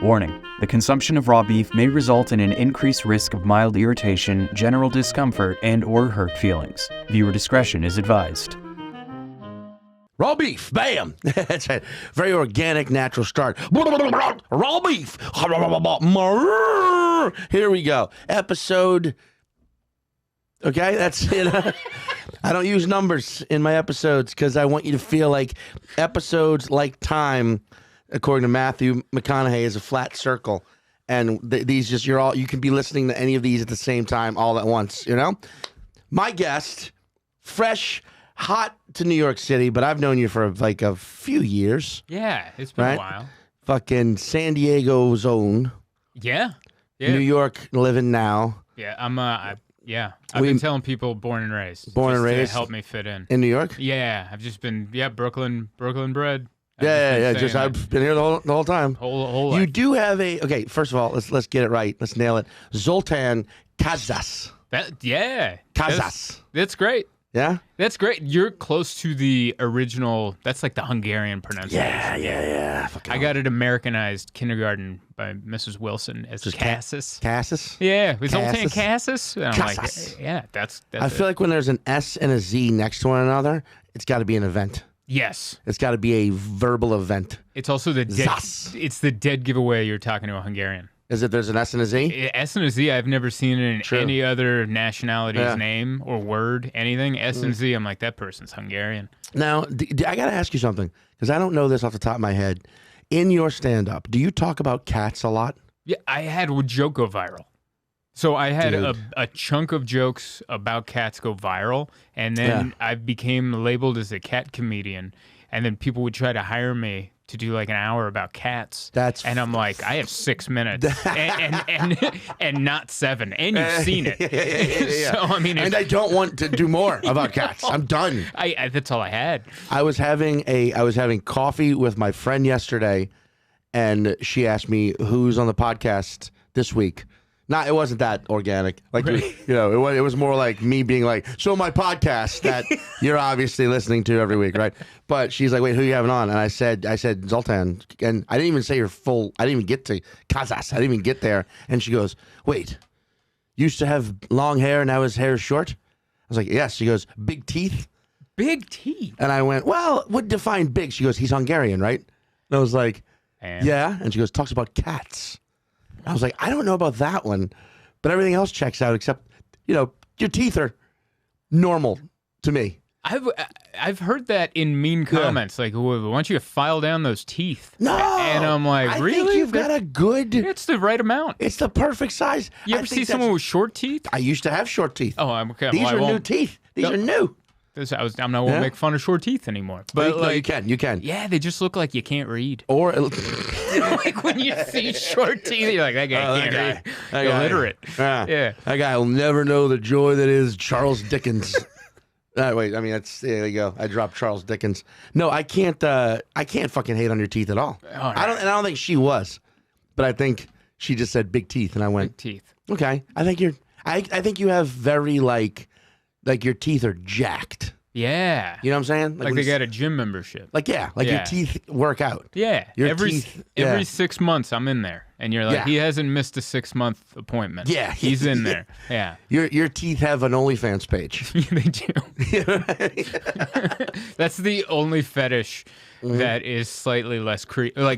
Warning: the consumption of raw beef may result in an increased risk of mild irritation, general discomfort, and/or hurt feelings. Viewer discretion is advised. Raw beef, bam! That's a very organic, natural start. Raw beef! Here we go. Episode... Okay, that's it. I don't use numbers in my episodes because I want you to feel like episodes like time, according to Matthew McConaughey, is a flat circle. And these just, you can be listening to any of these at the same time all at once, you know? My guest, fresh, hot to New York City, but I've known you for like a few years. Yeah, it's been a while. Fucking San Diego's own. Yeah. New York living now. Yeah, I've been telling people born and raised. Born and raised. To help me fit in. In New York? Yeah, I've just been, Brooklyn bred. I've been here the whole time. Whole you life. do have okay, first of all, let's get it right. Let's nail it. Zoltan Kaszas. Kaszas. That's great. Yeah? That's great. You're close to the original. That's like the Hungarian pronunciation. Yeah. I got it Americanized kindergarten by Mrs. Wilson as Kaszas. Kaszas? Yeah. It was Zoltan Kaszas. And I'm Kaszas. like, yeah, that's I feel like when there's an S and a Z next to one another, it's got to be an event. Yes. It's got to be a verbal event. It's also the dead. Zas. It's the dead giveaway you're talking to a Hungarian. Is it there's an S and a Z? S and a Z, I've never seen it in any other nationality's name or word, anything. S and Z, I'm like, that person's Hungarian. Now, I got to ask you something, because I don't know this off the top of my head. In your stand-up, do you talk about cats a lot? Yeah, I had a joke go viral. So I had a chunk of jokes about cats go viral, and then I became labeled as a cat comedian, and then people would try to hire me to do like an hour about cats. And I'm like, I have 6 minutes and not 7. And you've seen it. Yeah. So, I mean, and I don't want to do more about cats. I'm done. That's all I had. I was having coffee with my friend yesterday, and she asked me who's on the podcast this week. It wasn't that organic. Like, it was more like me being like, so my podcast that you're obviously listening to every week, right? But she's like, wait, who are you having on? And I said Zoltan. And I didn't even say your full, I didn't even get to Kaszas. I didn't even get there. And she goes, wait, used to have long hair, now his hair is short? I was like, yes. She goes, big teeth? Big teeth? And I went, well, what define big? She goes, he's Hungarian, right? And I was like, yeah. And she goes, talks about cats. I was like, I don't know about that one, but everything else checks out except, your teeth are normal to me. I've heard that in mean comments, like, why don't you file down those teeth? No, and I'm like, really? I think you've got a good. It's the right amount. It's the perfect size. You ever see someone with short teeth? I used to have short teeth. Oh, I'm okay. These are new teeth. These are new. I'm not going to make fun of short teeth anymore. But no, you can. Yeah, they just look like you can't read. Or like when you see short teeth, you're like, that guy can't read. Illiterate. Yeah. That guy will never know the joy that is Charles Dickens. Wait, I mean, there you go. I dropped Charles Dickens. No, I can't fucking hate on your teeth at all. Oh, I don't think she was, but I think she just said big teeth, and I went, big teeth. Okay. I think you have very like your teeth are jacked. Yeah. You know what I'm saying? Like they got a gym membership. Your teeth work out. Yeah. Every 6 months I'm in there. And you're like, he hasn't missed a 6-month appointment. Yeah. He's in there. Yeah. Your teeth have an OnlyFans page. They do. That's the only fetish that is slightly less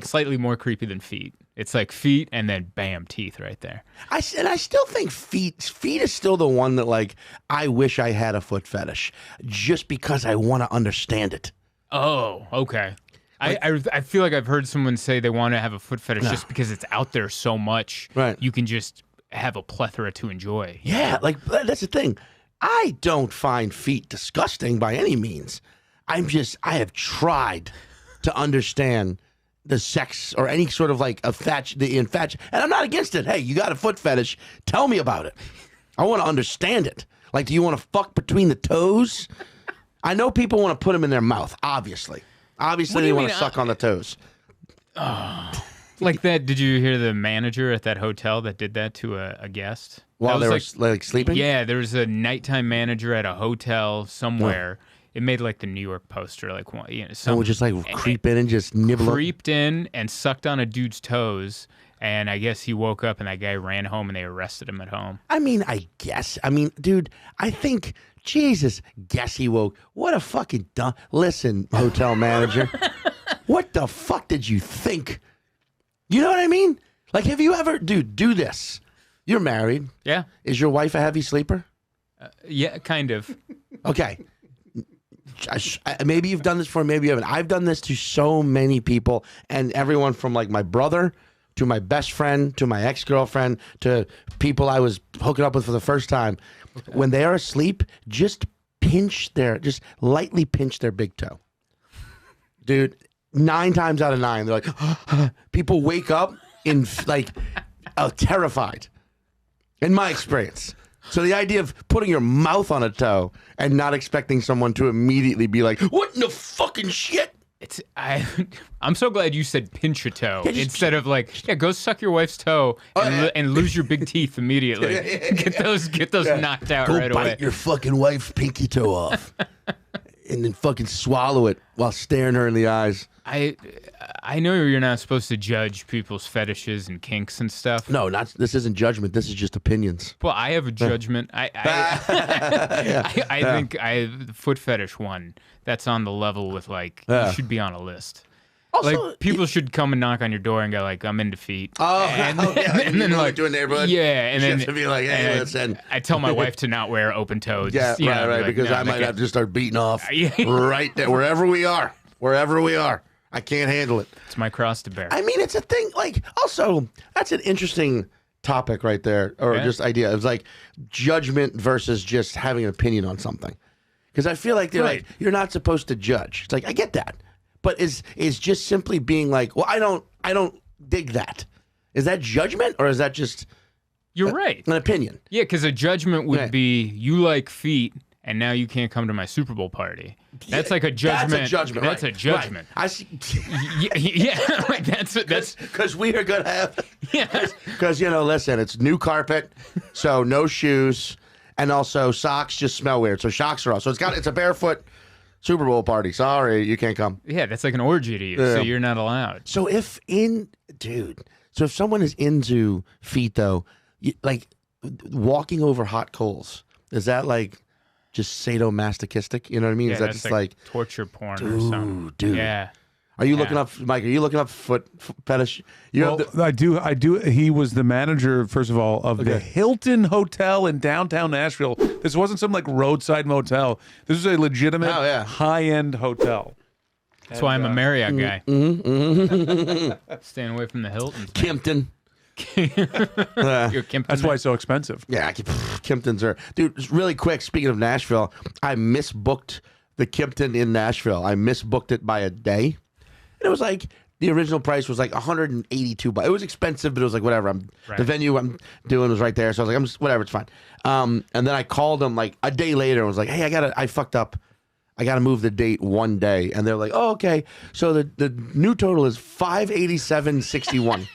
slightly more creepy than feet. It's like feet and then bam, teeth right there. I still think feet is still the one that like I wish I had a foot fetish just because I want to understand it. Oh, okay. I feel like I've heard someone say they want to have a foot fetish just because it's out there so much. Right. You can just have a plethora to enjoy. Yeah, like that's the thing. I don't find feet disgusting by any means. I have tried to understand the sex or any sort of like and I'm not against it. Hey, you got a foot fetish? Tell me about it. I want to understand it. Like, do you want to fuck between the toes? I know people want to put them in their mouth. Obviously, they want to suck on the toes. Like that. Did you hear the manager at that hotel that did that to a guest while they were like sleeping? Yeah, there was a nighttime manager at a hotel somewhere. It made like the New York Post or like someone would just like creep in and just nibble. Creeped in and sucked on a dude's toes, And I guess he woke up and that guy ran home and they arrested him at home. I mean, I guess. I mean, dude, I think, Jesus, guess he woke. What a fucking dumb. Listen, hotel manager, what the fuck did you think? You know what I mean? Like, have you ever, dude, do this. You're married. Yeah. Is your wife a heavy sleeper? Yeah, kind of. Okay. Maybe you've done this before, maybe you haven't. I've done this to so many people, and everyone from like my brother to my best friend to my ex-girlfriend to people I was hooking up with for the first time. Okay. When they are asleep, just lightly pinch their big toe. Dude, 9 times out of 9, they're like, people wake up in like terrified. In my experience. So the idea of putting your mouth on a toe and not expecting someone to immediately be like, what in the fucking shit? I'm so glad you said pinch a toe instead of like, yeah, go suck your wife's toe and lose your big teeth immediately. Get those knocked out right away. Go bite your fucking wife's pinky toe off. And then fucking swallow it while staring her in the eyes. I know you're not supposed to judge people's fetishes and kinks and stuff. No, this isn't judgment. This is just opinions. Well, I have a judgment. I think the foot fetish one. That's on the level with like you should be on a list. Also, like people should come and knock on your door and go like, "I'm into feet." Oh, and then like to a neighborhood. Yeah, and then have to be like, "Hey, listen." I tell my wife to not wear open toes. Yeah, right, like, because I might have to start beating off right there, wherever we are. I can't handle it. It's my cross to bear. I mean, it's a thing. Like, also, that's an interesting topic right there, or just idea. It's like judgment versus just having an opinion on something. Because I feel like they're like, you're not supposed to judge. It's like, I get that. But is just simply being like, well, I don't dig that. Is that judgment or is that just You're right. An opinion? Yeah, because a judgment would be you like feet and now you can't come to my Super Bowl party. That's like a judgment. That's a judgment. That's a judgment. Right. I see. Yeah, like that's because we are gonna have. Because listen, it's new carpet, so no shoes, and also socks just smell weird. So socks are off. So it's a barefoot Super Bowl party. Sorry, you can't come. Yeah, that's like an orgy to you, so you're not allowed. So if someone is into feet though, like walking over hot coals, is that like just sadomasochistic? You know what I mean? Yeah, is that that's just like torture porn or something? Dude. Yeah. Are you looking up, Mike? Are you looking up foot fetish? I do. He was the manager, first of all, of the Hilton Hotel in downtown Nashville. This wasn't some like roadside motel. This was a legitimate high-end hotel. That's why I'm a Marriott guy. Staying away from the Hiltons. Kimpton. That's why it's so expensive. Yeah, Kimptons are. Dude, really quick, speaking of Nashville, I misbooked the Kimpton in Nashville. I misbooked it by a day. And it was like, the original price was like $182. It was expensive, but it was like, whatever. The venue I'm doing was right there. So I was like, whatever, it's fine. And then I called them like a day later and was like, hey, I fucked up. I got to move the date one day. And they're like, oh, okay. So the new total is $587.61.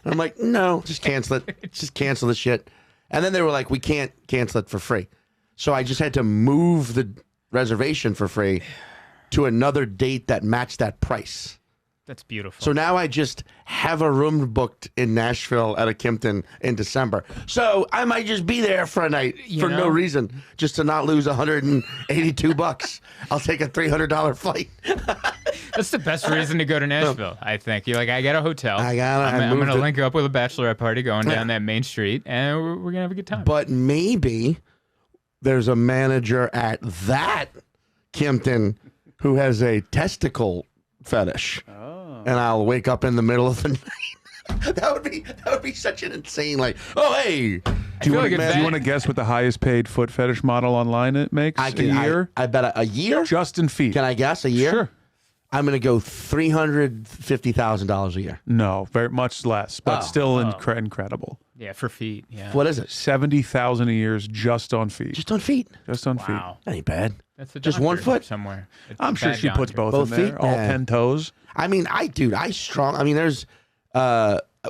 And I'm like, no, just cancel it. Just cancel the shit. And then they were like, we can't cancel it for free. So I just had to move the reservation for free to another date that matched that price. That's beautiful. So now I just have a room booked in Nashville at a Kimpton in December. So I might just be there for a night for no reason, just to not lose $182. I'll take a $300 flight. That's the best reason to go to Nashville, I think. You're like, I got a hotel. I'm going to link up with a bachelorette party going down that main street, and we're going to have a good time. But maybe there's a manager at that Kimpton who has a testicle fetish. And I'll wake up in the middle of the night. that would be such an insane, like, oh, hey. Do you want to guess what the highest paid foot fetish model online it makes a year? I bet a year? Just in feet. Can I guess a year? Sure. I'm going to go $350,000 a year. No, very much less, but still incredible. Yeah, for feet. Yeah. What is it? $70,000 a year just on feet. Just on feet? Just on feet. That ain't bad. That's just one foot somewhere. I'm sure she puts both in there. Feet? All 10 toes. I mean, there's,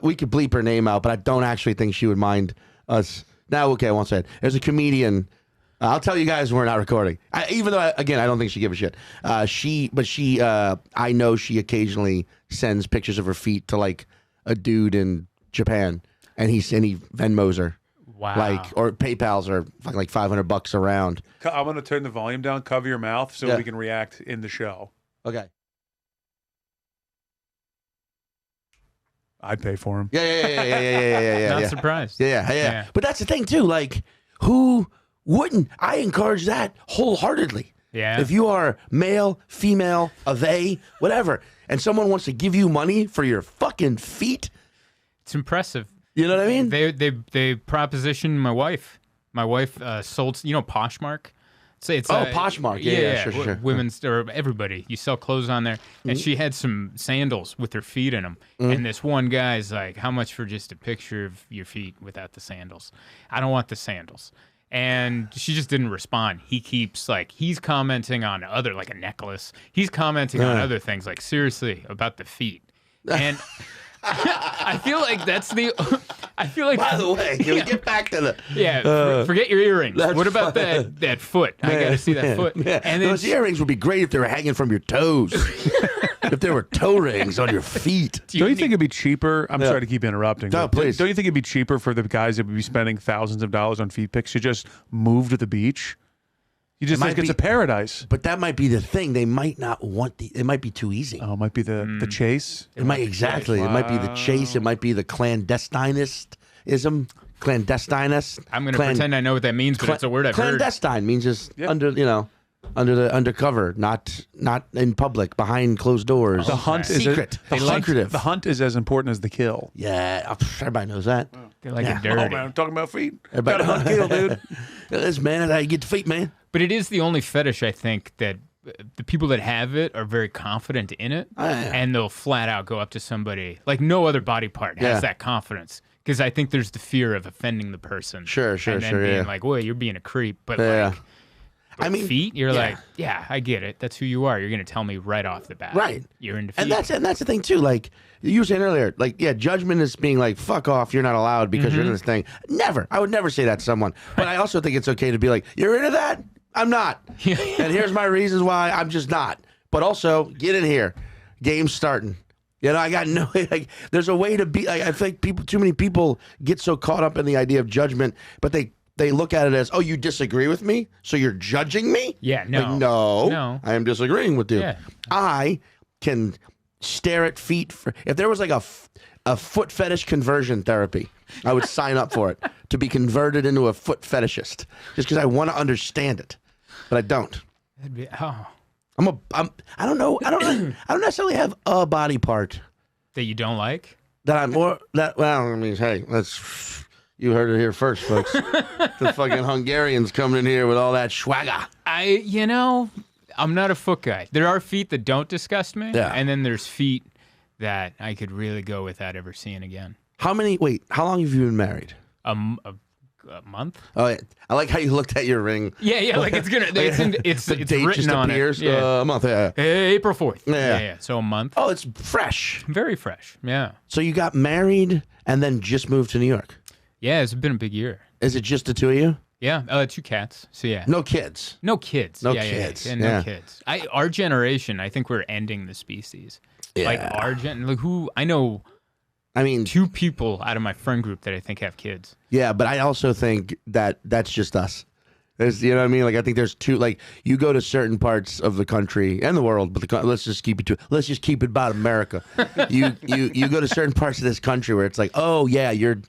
we could bleep her name out, but I don't actually think she would mind us. Now, okay, I won't say it. There's a comedian. I'll tell you guys when we're not recording. Even though, I don't think she gives a shit. I know she occasionally sends pictures of her feet to like a dude in Japan, and he Venmos her. Wow. Or PayPal's are like $500 around. I'm going to turn the volume down, cover your mouth so we can react in the show. Okay. I'd pay for him. Yeah. Not surprised. Yeah. But that's the thing too. Like, who wouldn't? I encourage that wholeheartedly. Yeah. If you are male, female, a they, whatever, and someone wants to give you money for your fucking feet, it's impressive. You know what I mean? They propositioned my wife. My wife sold, Poshmark. It's Poshmark. Yeah, sure. Women's or everybody. You sell clothes on there, and she had some sandals with her feet in them. And this one guy's like, "How much for just a picture of your feet without the sandals?" I don't want the sandals. And she just didn't respond. He keeps he's commenting on other, like a necklace. He's commenting on other things, like seriously about the feet. And I feel like that's the. I feel like. By the way, can we get back to the? Forget your earrings. What about that foot? I got to see that foot. Yeah. And then those earrings would be great if they were hanging from your toes. If there were toe rings on your feet. Don't you think it'd be cheaper? I'm sorry to keep interrupting. No, please. Don't you think it'd be cheaper for the guys that would be spending thousands of dollars on feet pics to just move to the beach? You just think it's a paradise. But that might be the thing. They might not want it might be too easy. Oh, it might be the chase. It might exactly. Wow. It might be the chase. It might be the clandestinism. Clandestinus. I'm going to pretend I know what that means, but it's a word I've heard. Clandestine means just under the undercover, not in public, behind closed doors. The hunt is secret. Secretive. The hunt is as important as the kill. Yeah, everybody knows that. They like it dirty. Oh man, I'm talking about feet. Everybody Gotta hunt kill, dude. This man, that's how you get the feet, man. But it is the only fetish I think that the people that have it are very confident in it, and they'll flat out go up to somebody like no other body part has that confidence. Because I think there's the fear of offending the person. Sure. And then being like, well, you're being a creep. But like, I mean, feet, you're like, yeah, I get it. That's who you are. You're going to tell me right off the bat. Right. You're into feet. And that's the thing, too. Like, you were saying earlier, like, judgment is being like, fuck off, you're not allowed because you're into this thing. Never. I would never say that to someone. But I also think it's okay to be like, you're into that? I'm not. And here's my reasons why I'm just not. But also, get in here. Game's starting. I got no, there's a way to be, I think too many people get so caught up in the idea of judgment, but they look at it as, oh, you disagree with me? So you're judging me? Yeah, no. Like, no, I am disagreeing with you. Yeah. I can stare at feet. If there was like a foot fetish conversion therapy, I would sign up for it to be converted into a foot fetishist just because I want to understand it, but I don't. I don't know. I don't necessarily have a body part that you don't like. That I'm more that. Well, I mean, hey, you heard it here first, folks. The fucking Hungarians coming in here with all that swagger. I'm not a foot guy. There are feet that don't disgust me, and then there's feet that I could really go without ever seeing again. How long have you been married? A month. Oh, yeah. I like how you looked at your ring. Yeah, like it's gonna. It's the date written just on appears. it. A month. Yeah. April 4th. Yeah. So a month. Oh, it's fresh. Very fresh. Yeah. So you got married and then just moved to New York. Yeah, it's been a big year. Is it just the two of you? Yeah, 2 cats. So yeah. No kids. No kids. No yeah, kids. Yeah, no kids. Our generation, I think we're ending the species. Yeah. Like our who I know. I mean, 2 people out of my friend group that I think have kids. Yeah, but I also think that that's just us. There's, you know what I mean? Like, I think there's 2. Like, you go to certain parts of the country and the world, but let's just keep it about America. you go to certain parts of this country where it's like, oh yeah, your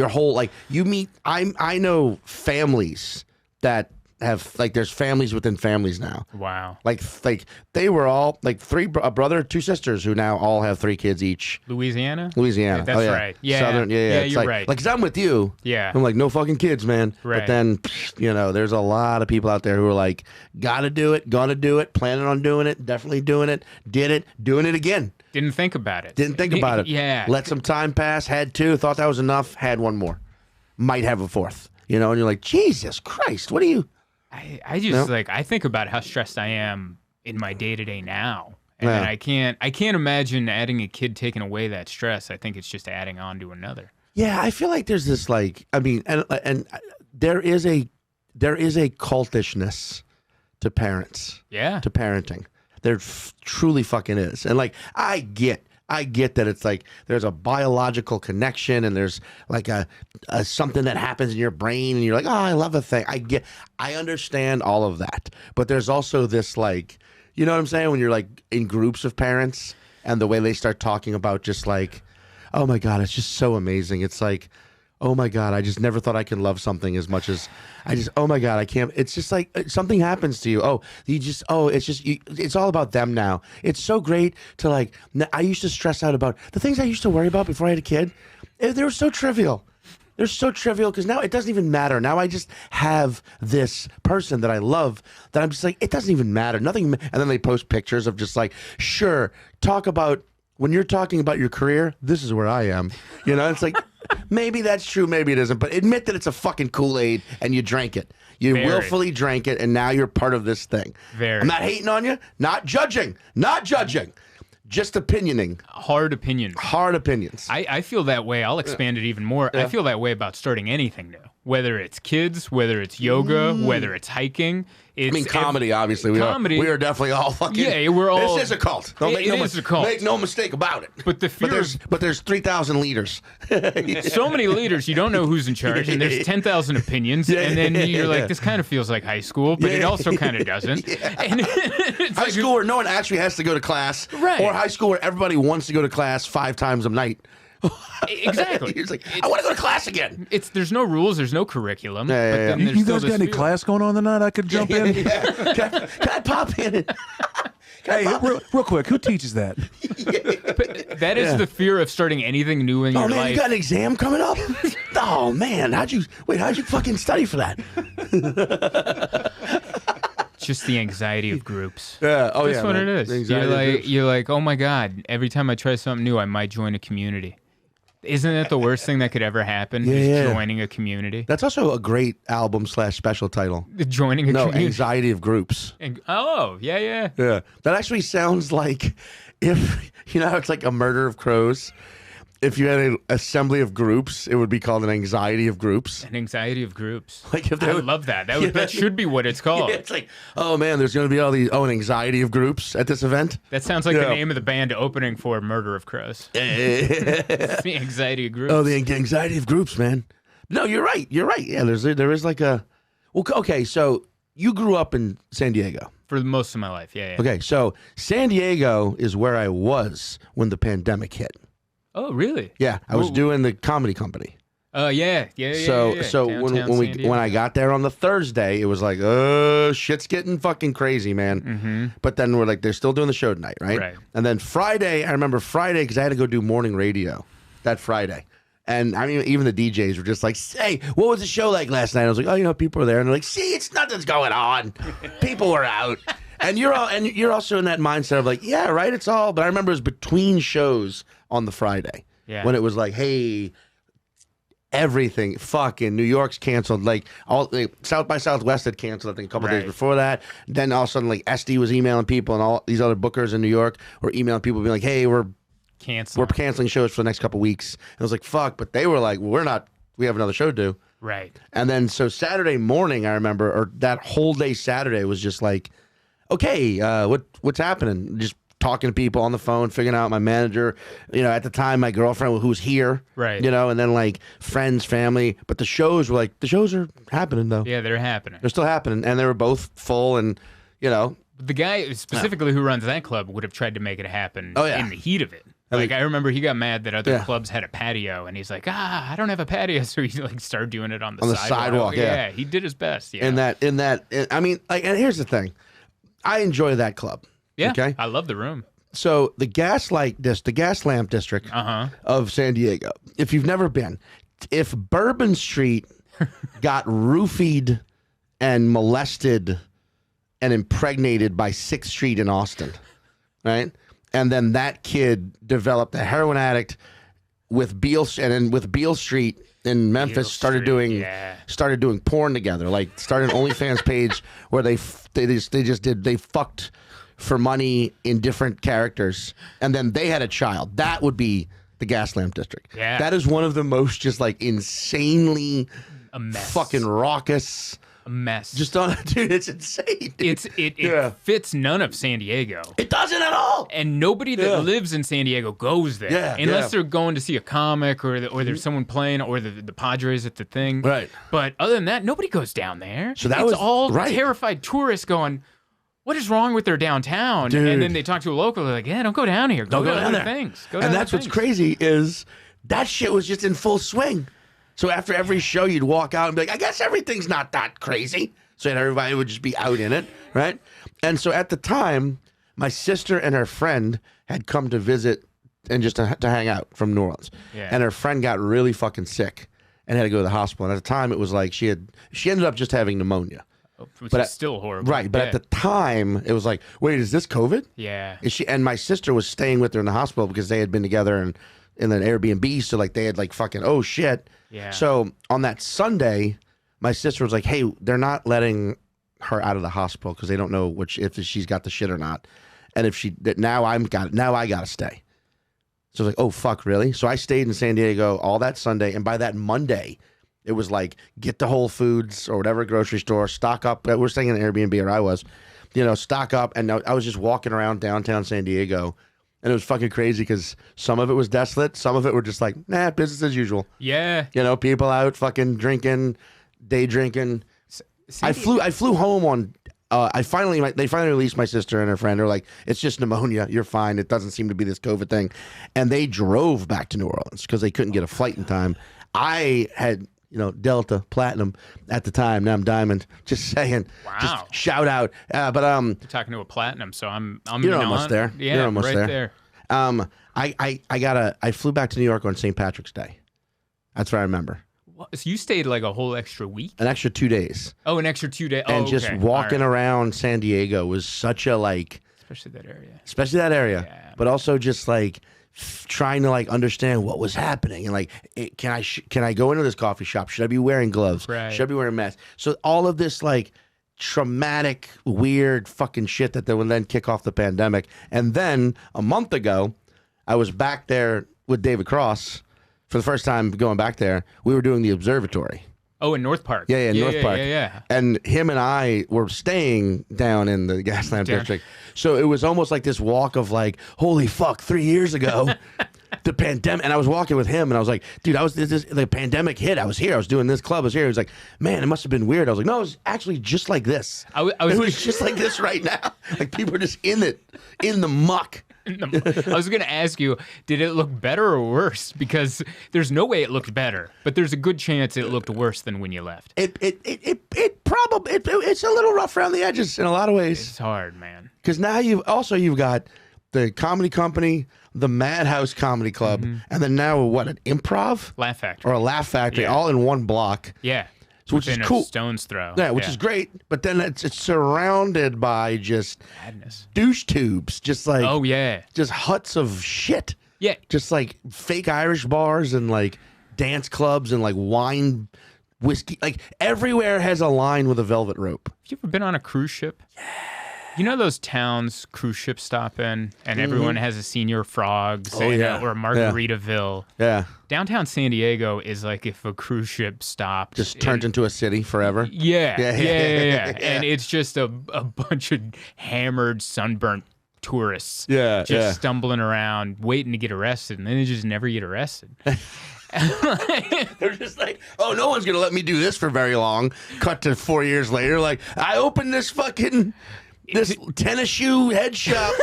whole like you meet. I know families that have there's families within families now. Wow. Like they were all like a brother, 2 sisters who now all have 3 kids each. Louisiana. Yeah, that's right. Yeah. Southern. Yeah. You're right. Like, 'cause I'm with you. Yeah. I'm like, no fucking kids, man. Right. But then, there's a lot of people out there who are like, gotta do it, gonna do it, planning on doing it, definitely doing it, did it, doing it again. Didn't think about it. Didn't think about it. Yeah. Let some time pass. Had 2. Thought that was enough. Had 1 more. Might have a 4th. And you're like, Jesus Christ, what are you? I just I think about how stressed I am in my day to day now, and then I can't imagine adding a kid taking away that stress. I think it's just adding on to another. Yeah, I feel like there's this and there is a cultishness to parents. Yeah, to parenting. There truly fucking is, and I get I get that it's like there's a biological connection and there's like a something that happens in your brain and you're like, oh, I love a thing. I understand all of that. But there's also this like, you know what I'm saying? When you're like in groups of parents and the way they start talking about just like, oh my God, it's just so amazing. It's like, oh my God, I just never thought I could love something as much as oh my God, I can't. It's just like something happens to you. It's all about them now. It's so great to like, I used to stress out about the things I used to worry about before I had a kid. They were so trivial. They're so trivial because now it doesn't even matter. Now I just have this person that I love that I'm just like, it doesn't even matter. Nothing. And then they post pictures of just like, sure, talk about, when you're talking about your career, this is where I am. You know, it's like, maybe that's true, maybe it isn't, but admit that it's a fucking Kool-Aid and you drank it. You willfully drank it and now you're part of this thing. I'm not hating on you, not judging, just opinioning. Hard opinions. Hard opinions. I feel that way. I'll expand it even more. I feel that way about starting anything new. Whether it's kids, whether it's yoga, whether it's hiking. Comedy, obviously. We are definitely all fucking... Yeah, we're all... This is a cult. It is a cult. Make no mistake about it. But the fear... But there's 3,000 leaders. So many leaders, you don't know who's in charge, and there's 10,000 opinions, and then you're like, this kind of feels like high school, but it also kind of doesn't. And high school where no one actually has to go to class. Right. Or high school where everybody wants to go to class 5 times a night. Exactly. He's like, I want to go to class again. There's no rules, there's no curriculum. Then You guys got any class going on tonight? I could jump in. Can I pop in? Hey, real quick, who teaches that? But that is the fear of starting anything new in your life. You got an exam coming up? Oh man, how'd you fucking study for that? Just the anxiety of groups. Yeah. Oh, that's what it is. You're like, oh my God, every time I try something new, I might join a community. Isn't that the worst thing that could ever happen? Joining a community. That's also a great album / special title. Joining a community. Anxiety of groups. Yeah. That actually sounds like if, you know how it's like a murder of crows? If you had an assembly of groups, it would be called an anxiety of groups. An anxiety of groups. Like if I would love that. That should be what it's called. It's like, oh man, there's going to be all these an anxiety of groups at this event. That sounds like the name of the band opening for Murder of Crows. It's the anxiety of groups. Oh, the anxiety of groups, man. No, you're right. Yeah, there is like a. Well, okay, so you grew up in San Diego. For most of my life, yeah. Okay, so San Diego is where I was when the pandemic hit. Oh, really? Yeah, I was doing the comedy company. Oh, yeah. So when I got there on the Thursday, it was like, shit's getting fucking crazy, man. Mm-hmm. But then we're like, they're still doing the show tonight, right? Right. And then Friday, I remember Friday because I had to go do morning radio that Friday. And I mean, even the DJs were just like, hey, what was the show like last night? I was like, oh, people were there. And they're like, see, it's nothing's going on. People were out. And you're also in that mindset of like, yeah, right, it's all. But I remember it was between shows on the Friday when it was like, hey, everything fucking New York's canceled. Like South by Southwest had canceled, I think, a couple days before that. Then all of a sudden, like SD was emailing people, and all these other bookers in New York were emailing people, being like, hey, we're canceling shows for the next couple weeks. And I was like, fuck. But they were like, well, we have another show to do. Right. And then so Saturday morning, I remember, or that whole day Saturday was just like, okay, what's happening? Just talking to people on the phone, figuring out my manager, at the time, my girlfriend who was here, right? And then like friends, family. But the shows were like, the shows are happening though. Yeah, they're happening. They're still happening, and they were both full, and the guy specifically who runs that club would have tried to make it happen in the heat of it. Like, I remember he got mad that other clubs had a patio, and he's like, I don't have a patio, so he like started doing it on the sidewalk. Yeah, he did his best. Yeah. I mean, like, and here's the thing, I enjoy that club. Yeah, okay? I love the room. So the Gaslamp District of San Diego. If you've never been, if Bourbon Street got roofied and molested and impregnated by 6th Street in Austin, right? And then that kid developed a heroin addict with Beale Street in Memphis, started doing porn together. Like started an OnlyFans page where they fucked for money in different characters, and then they had a child. That would be the Gaslamp District. Yeah. That is one of the most just like insanely a mess. fucking raucous, a mess. Just on, dude, it's insane. Dude. It fits none of San Diego. It doesn't at all. And nobody that lives in San Diego goes there, unless they're going to see a comic or there's someone playing or the Padres at the thing. Right. But other than that, nobody goes down there. So that it's was all terrified tourists going, what is wrong with their downtown? Dude. And then they talk to a local, they're like, yeah, don't go down here. Go down there. Things. Go and that's what's crazy is that shit was just in full swing. So after every show, you'd walk out and be like, I guess everything's not that crazy. So everybody would just be out in it, right? And so at the time, my sister and her friend had come to visit and just to hang out from New Orleans. Yeah. And her friend got really fucking sick and had to go to the hospital. And at the time, it was like she ended up just having pneumonia. Which is still horrible. Right, but at the time, it was like, wait, is this COVID? Yeah. And my sister was staying with her in the hospital because they had been together in an Airbnb, so like they had like fucking, oh shit. Yeah. So on that Sunday, my sister was like, hey, they're not letting her out of the hospital because they don't know if she's got the shit or not. And now I gotta stay. So I was like, oh fuck, really? So I stayed in San Diego all that Sunday, and by that Monday, it was like, get to Whole Foods or whatever grocery store, stock up. We're staying in an Airbnb, or I was, stock up. And I was just walking around downtown San Diego, and it was fucking crazy because some of it was desolate. Some of it were just like, nah, business as usual. Yeah. People out fucking drinking, day drinking. I flew home on, they finally released my sister and her friend. They're like, it's just pneumonia. You're fine. It doesn't seem to be this COVID thing. And they drove back to New Orleans because they couldn't get a flight in time. I had... Delta, Platinum at the time. Now I'm Diamond. Just saying. Wow. Just shout out. But you're talking to a Platinum, so I'm you're almost there. Yeah, you're almost right there. I flew back to New York on St. Patrick's Day. That's what I remember. What? So you stayed like a whole extra week? An extra 2 days. Oh, an extra 2 days. And just walking around San Diego was such a especially that area. Yeah. But also just like trying to understand what was happening and can I go into this coffee shop? Should I be wearing gloves? Right. Should I be wearing a mask? So all of this traumatic, weird fucking shit that would then kick off the pandemic. And then a month ago, I was back there with David Cross for the first time going back there. We were doing the observatory. Oh, in North Park. Yeah, North Park. Yeah. And him and I were staying down in the Gaslamp District. So it was almost like this walk of holy fuck, 3 years ago, the pandemic. And I was walking with him and I was like, dude, the pandemic hit. I was here. I was doing this club. I was here. He was like, man, it must have been weird. I was like, no, it was actually just like this. It was just like this right now. People are just in the muck. I was going to ask you, did it look better or worse? Because there's no way it looked better, but there's a good chance it looked worse than when you left. It's a little rough around the edges in a lot of ways. It's hard, man. Because now you've got the comedy company, the Madhouse Comedy Club, and then now an improv? Laugh Factory. Or a Laugh Factory, all in one block. Yeah. So, which is cool. A stone's throw. Yeah, which is great. But then it's surrounded by just madness, douche tubes, just just huts of shit. Yeah, just fake Irish bars and dance clubs and wine, whiskey. Everywhere has a line with a velvet rope. Have you ever been on a cruise ship? Yeah. You know those towns cruise ships stop in, and everyone has a Senior Frogs or a Margaritaville. Yeah. Downtown San Diego is like if a cruise ship stopped. Just turned into a city forever? Yeah. And it's just a bunch of hammered, sunburnt tourists stumbling around, waiting to get arrested, and then they just never get arrested. They're just oh, no one's going to let me do this for very long. Cut to 4 years later, I opened this tennis shoe head shop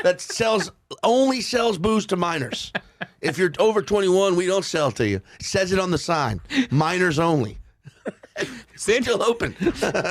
that only sells booze to minors. If you're over 21, we don't sell to you. It says it on the sign. Minors only. Still open.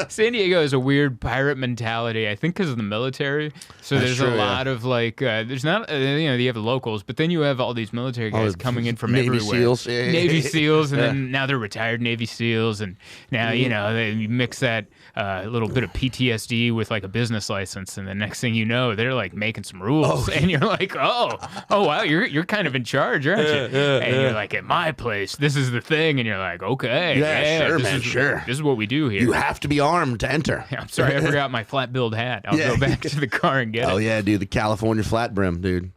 San Diego has a weird pirate mentality, I think because of the military. So there's a lot of there's not, you have the locals, but then you have all these military guys coming in from Navy everywhere. SEAls. Navy SEAls, and then now they're retired Navy SEAls, and now, they mix that little bit of PTSD with a business license, and the next thing you know, they're making some rules, and you're oh wow, you're kind of in charge, aren't you? And you're at my place, this is the thing, and you're okay, sure, man, sure. This is what we do here. You have to be armed to enter. I'm sorry, I forgot my flat billed hat. I'll go back to the car and get it. Oh yeah, dude, the California flat brim, dude.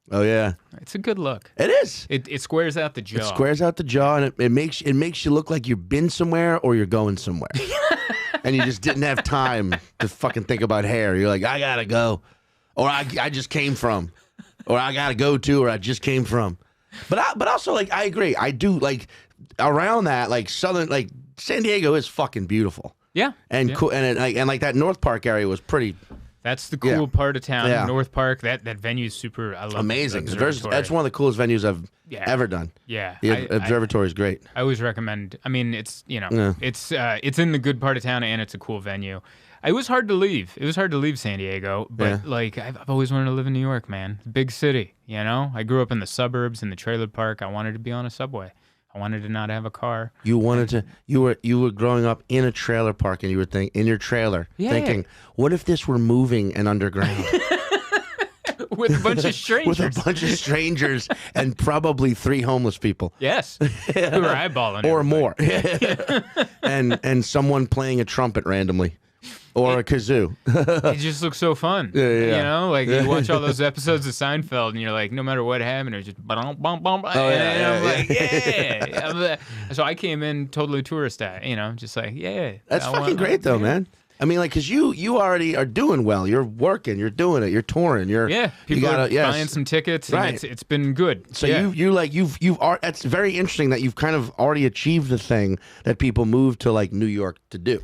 Oh yeah, it's a good look. It is. It squares out the jaw. It squares out the jaw, and it makes you look like you've been somewhere or you're going somewhere. and you just didn't have time to fucking think about hair. You're like, I gotta go, or I just came from, or I gotta go to, or I just came from. But also, like, I agree. I do, like, around that, like, southern, like, San Diego is fucking beautiful. Yeah. And cool, and like that North Park area was pretty. That's the cool part of town. Yeah. North Park. That venue is super. I love amazing. it. That's one of the coolest venues I've ever done. Yeah. The observatory is great. I always recommend. I mean, it's it's in the good part of town, and it's a cool venue. It was hard to leave. It was hard to leave San Diego, but like I've always wanted to live in New York, man. Big city, you know. I grew up in the suburbs, in the trailer park. I wanted to be on a subway. I wanted to not have a car. You wanted to. You were growing up in a trailer park, and you were in your trailer, thinking, "What if this were moving and underground?" With a bunch of strangers. With a bunch of strangers and probably 3 homeless people. Yes. Who were eyeballing or everything. more. and someone playing a trumpet randomly. Or a kazoo. It just looks so fun. Yeah. You know, like you watch all those episodes of Seinfeld and you're like, no matter what happened, it was just bum, bum, bum. And I'm like, yeah. So I came in totally tourist, you know, just like, yeah. That's fucking great though, man. I mean, like, because you already are doing well. You're working. You're doing it. You're touring. People are buying some tickets. And right. It's been good. So you've that's very interesting that you've kind of already achieved the thing that people move to like New York to do.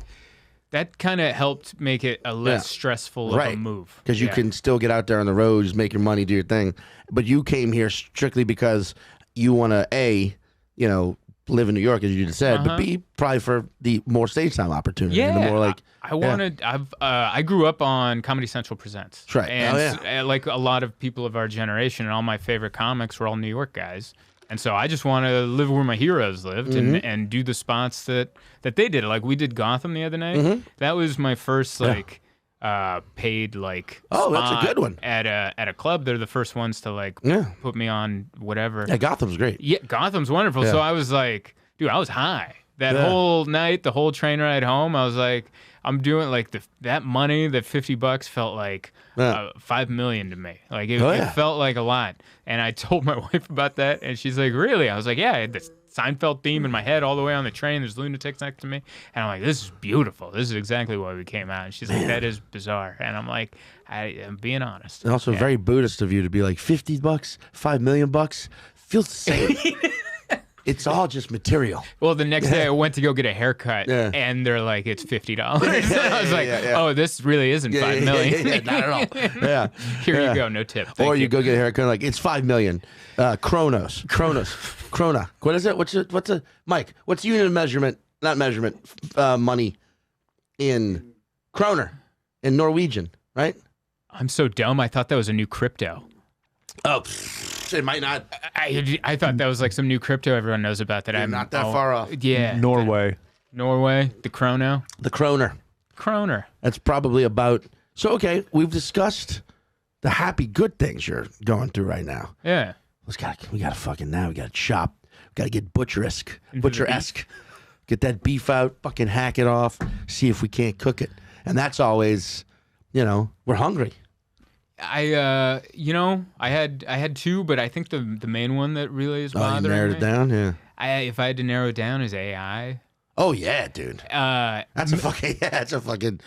That kind of helped make it a less stressful of a move. Because you can still get out there on the road, just make your money, do your thing. But you came here strictly because you want to, A, you know, live in New York, as you just said, but B, probably for the more stage time opportunity. Yeah. The more like, I grew up on Comedy Central Presents. That's right. And like a lot of people of our generation, and all my favorite comics were all New York guys. And so I just want to live where my heroes lived and do the spots that they did. Like we did Gotham the other night. That was my first paid like spot that's a good one. at a club. They're the first ones to like put me on whatever. Yeah, Gotham's great. Yeah, Gotham's wonderful. Yeah. So I was like, dude, I was high. That whole night, the whole train ride home, I was like, I'm doing like that money, that $50 felt like $5 million to me. Like it felt like a lot. And I told my wife about that, and she's like, really? I was like, yeah, I had this Seinfeld theme in my head all the way on the train. There's lunatics next to me. And I'm like, this is beautiful. This is exactly why we came out. And she's like, that is bizarre. And I'm like, I'm being honest. And also very Buddhist of you to be like, $50, $5 million, feels the same. It's all just material. Well, the next day I went to go get a haircut, and they're like, it's $50. I was like, oh, this really isn't $5 million. Not at all. Yeah. Here you go, no tip. Or you go get a haircut, like, it's $5 million. Krona. What is it? What's a Mike? What's unit of measurement? Not measurement. Money in kroner in Norwegian, right? I'm so dumb. I thought that was a new crypto. Oh, it might not. I thought that was like some new crypto everyone knows about that. I'm not that far off. Yeah. Norway, the Chrono. The kroner. That's probably about. So, okay, we've discussed the happy, good things you're going through right now. Yeah. We gotta fucking now. We gotta chop. We gotta get butcher-esque. Get that beef out. Fucking hack it off. See if we can't cook it. And that's always, you know, we're hungry. I had 2, but I think the main one that really is bothering me. You narrowed it down, yeah. If I had to narrow it down, is AI. Oh yeah, dude. That's a fucking.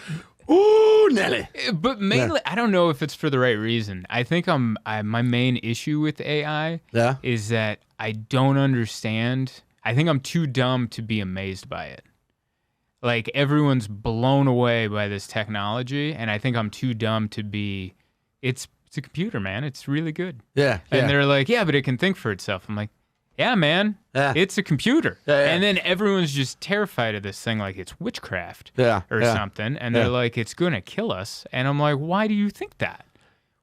Ooh, Nelly. But mainly, I don't know if it's for the right reason. I think my main issue with AI is that I don't understand. I think I'm too dumb to be amazed by it. Like everyone's blown away by this technology, and I think I'm too dumb to be. It's a computer, man. It's really good. Yeah. And they're like, yeah, but it can think for itself. I'm like, yeah, man. Yeah. It's a computer. Yeah. And then everyone's just terrified of this thing like it's witchcraft or something. And they're like, it's going to kill us. And I'm like, why do you think that?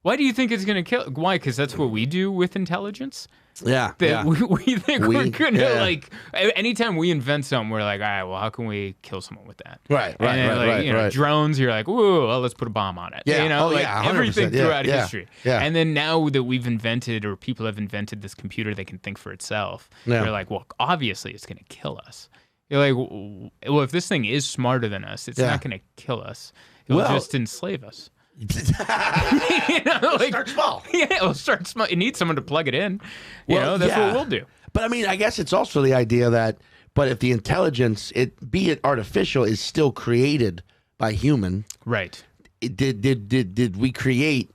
Why do you think it's going to kill? Why? Because that's what we do with intelligence. Yeah. We think we're going to, like, anytime we invent something, we're like, all right, well, how can we kill someone with that? Right. Drones, you're like, ooh, well, let's put a bomb on it. Yeah. You know, everything throughout history. Yeah. And then now that we've invented, or people have invented this computer that can think for itself, you're like, well, obviously it's going to kill us. You're like, well, if this thing is smarter than us, it's not going to kill us. It'll just enslave us. Start small. Yeah, it'll start small. It needs someone to plug it in. That's what we'll do. But I mean, I guess it's also the idea that But if the intelligence, be it artificial, is still created by human, right? Did we create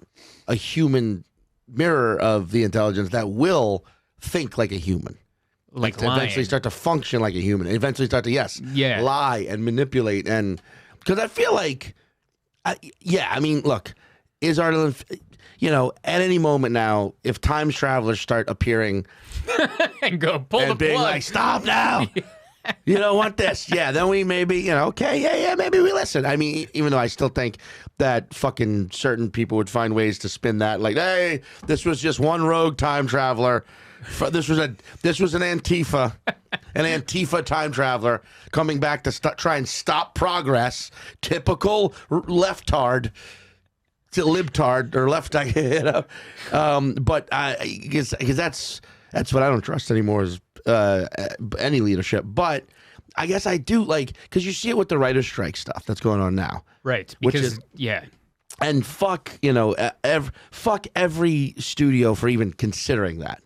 a human mirror of the intelligence that will think like a human? Like to eventually start to function like a human, eventually start to lie and manipulate, and because I feel like, I mean, look, is Ireland, at any moment now, if time travelers start appearing and go pull the being plug, like, stop now, you don't want this, then we maybe, okay, maybe we listen. I mean, even though I still think that fucking certain people would find ways to spin that, like, hey, this was just one rogue time traveler. This was an Antifa time traveler coming back to try and stop progress. Typical leftard, libtard or left, but because that's what I don't trust anymore is any leadership. But I guess I do because you see it with the writer's strike stuff that's going on now, right? Because and fuck fuck every studio for even considering that.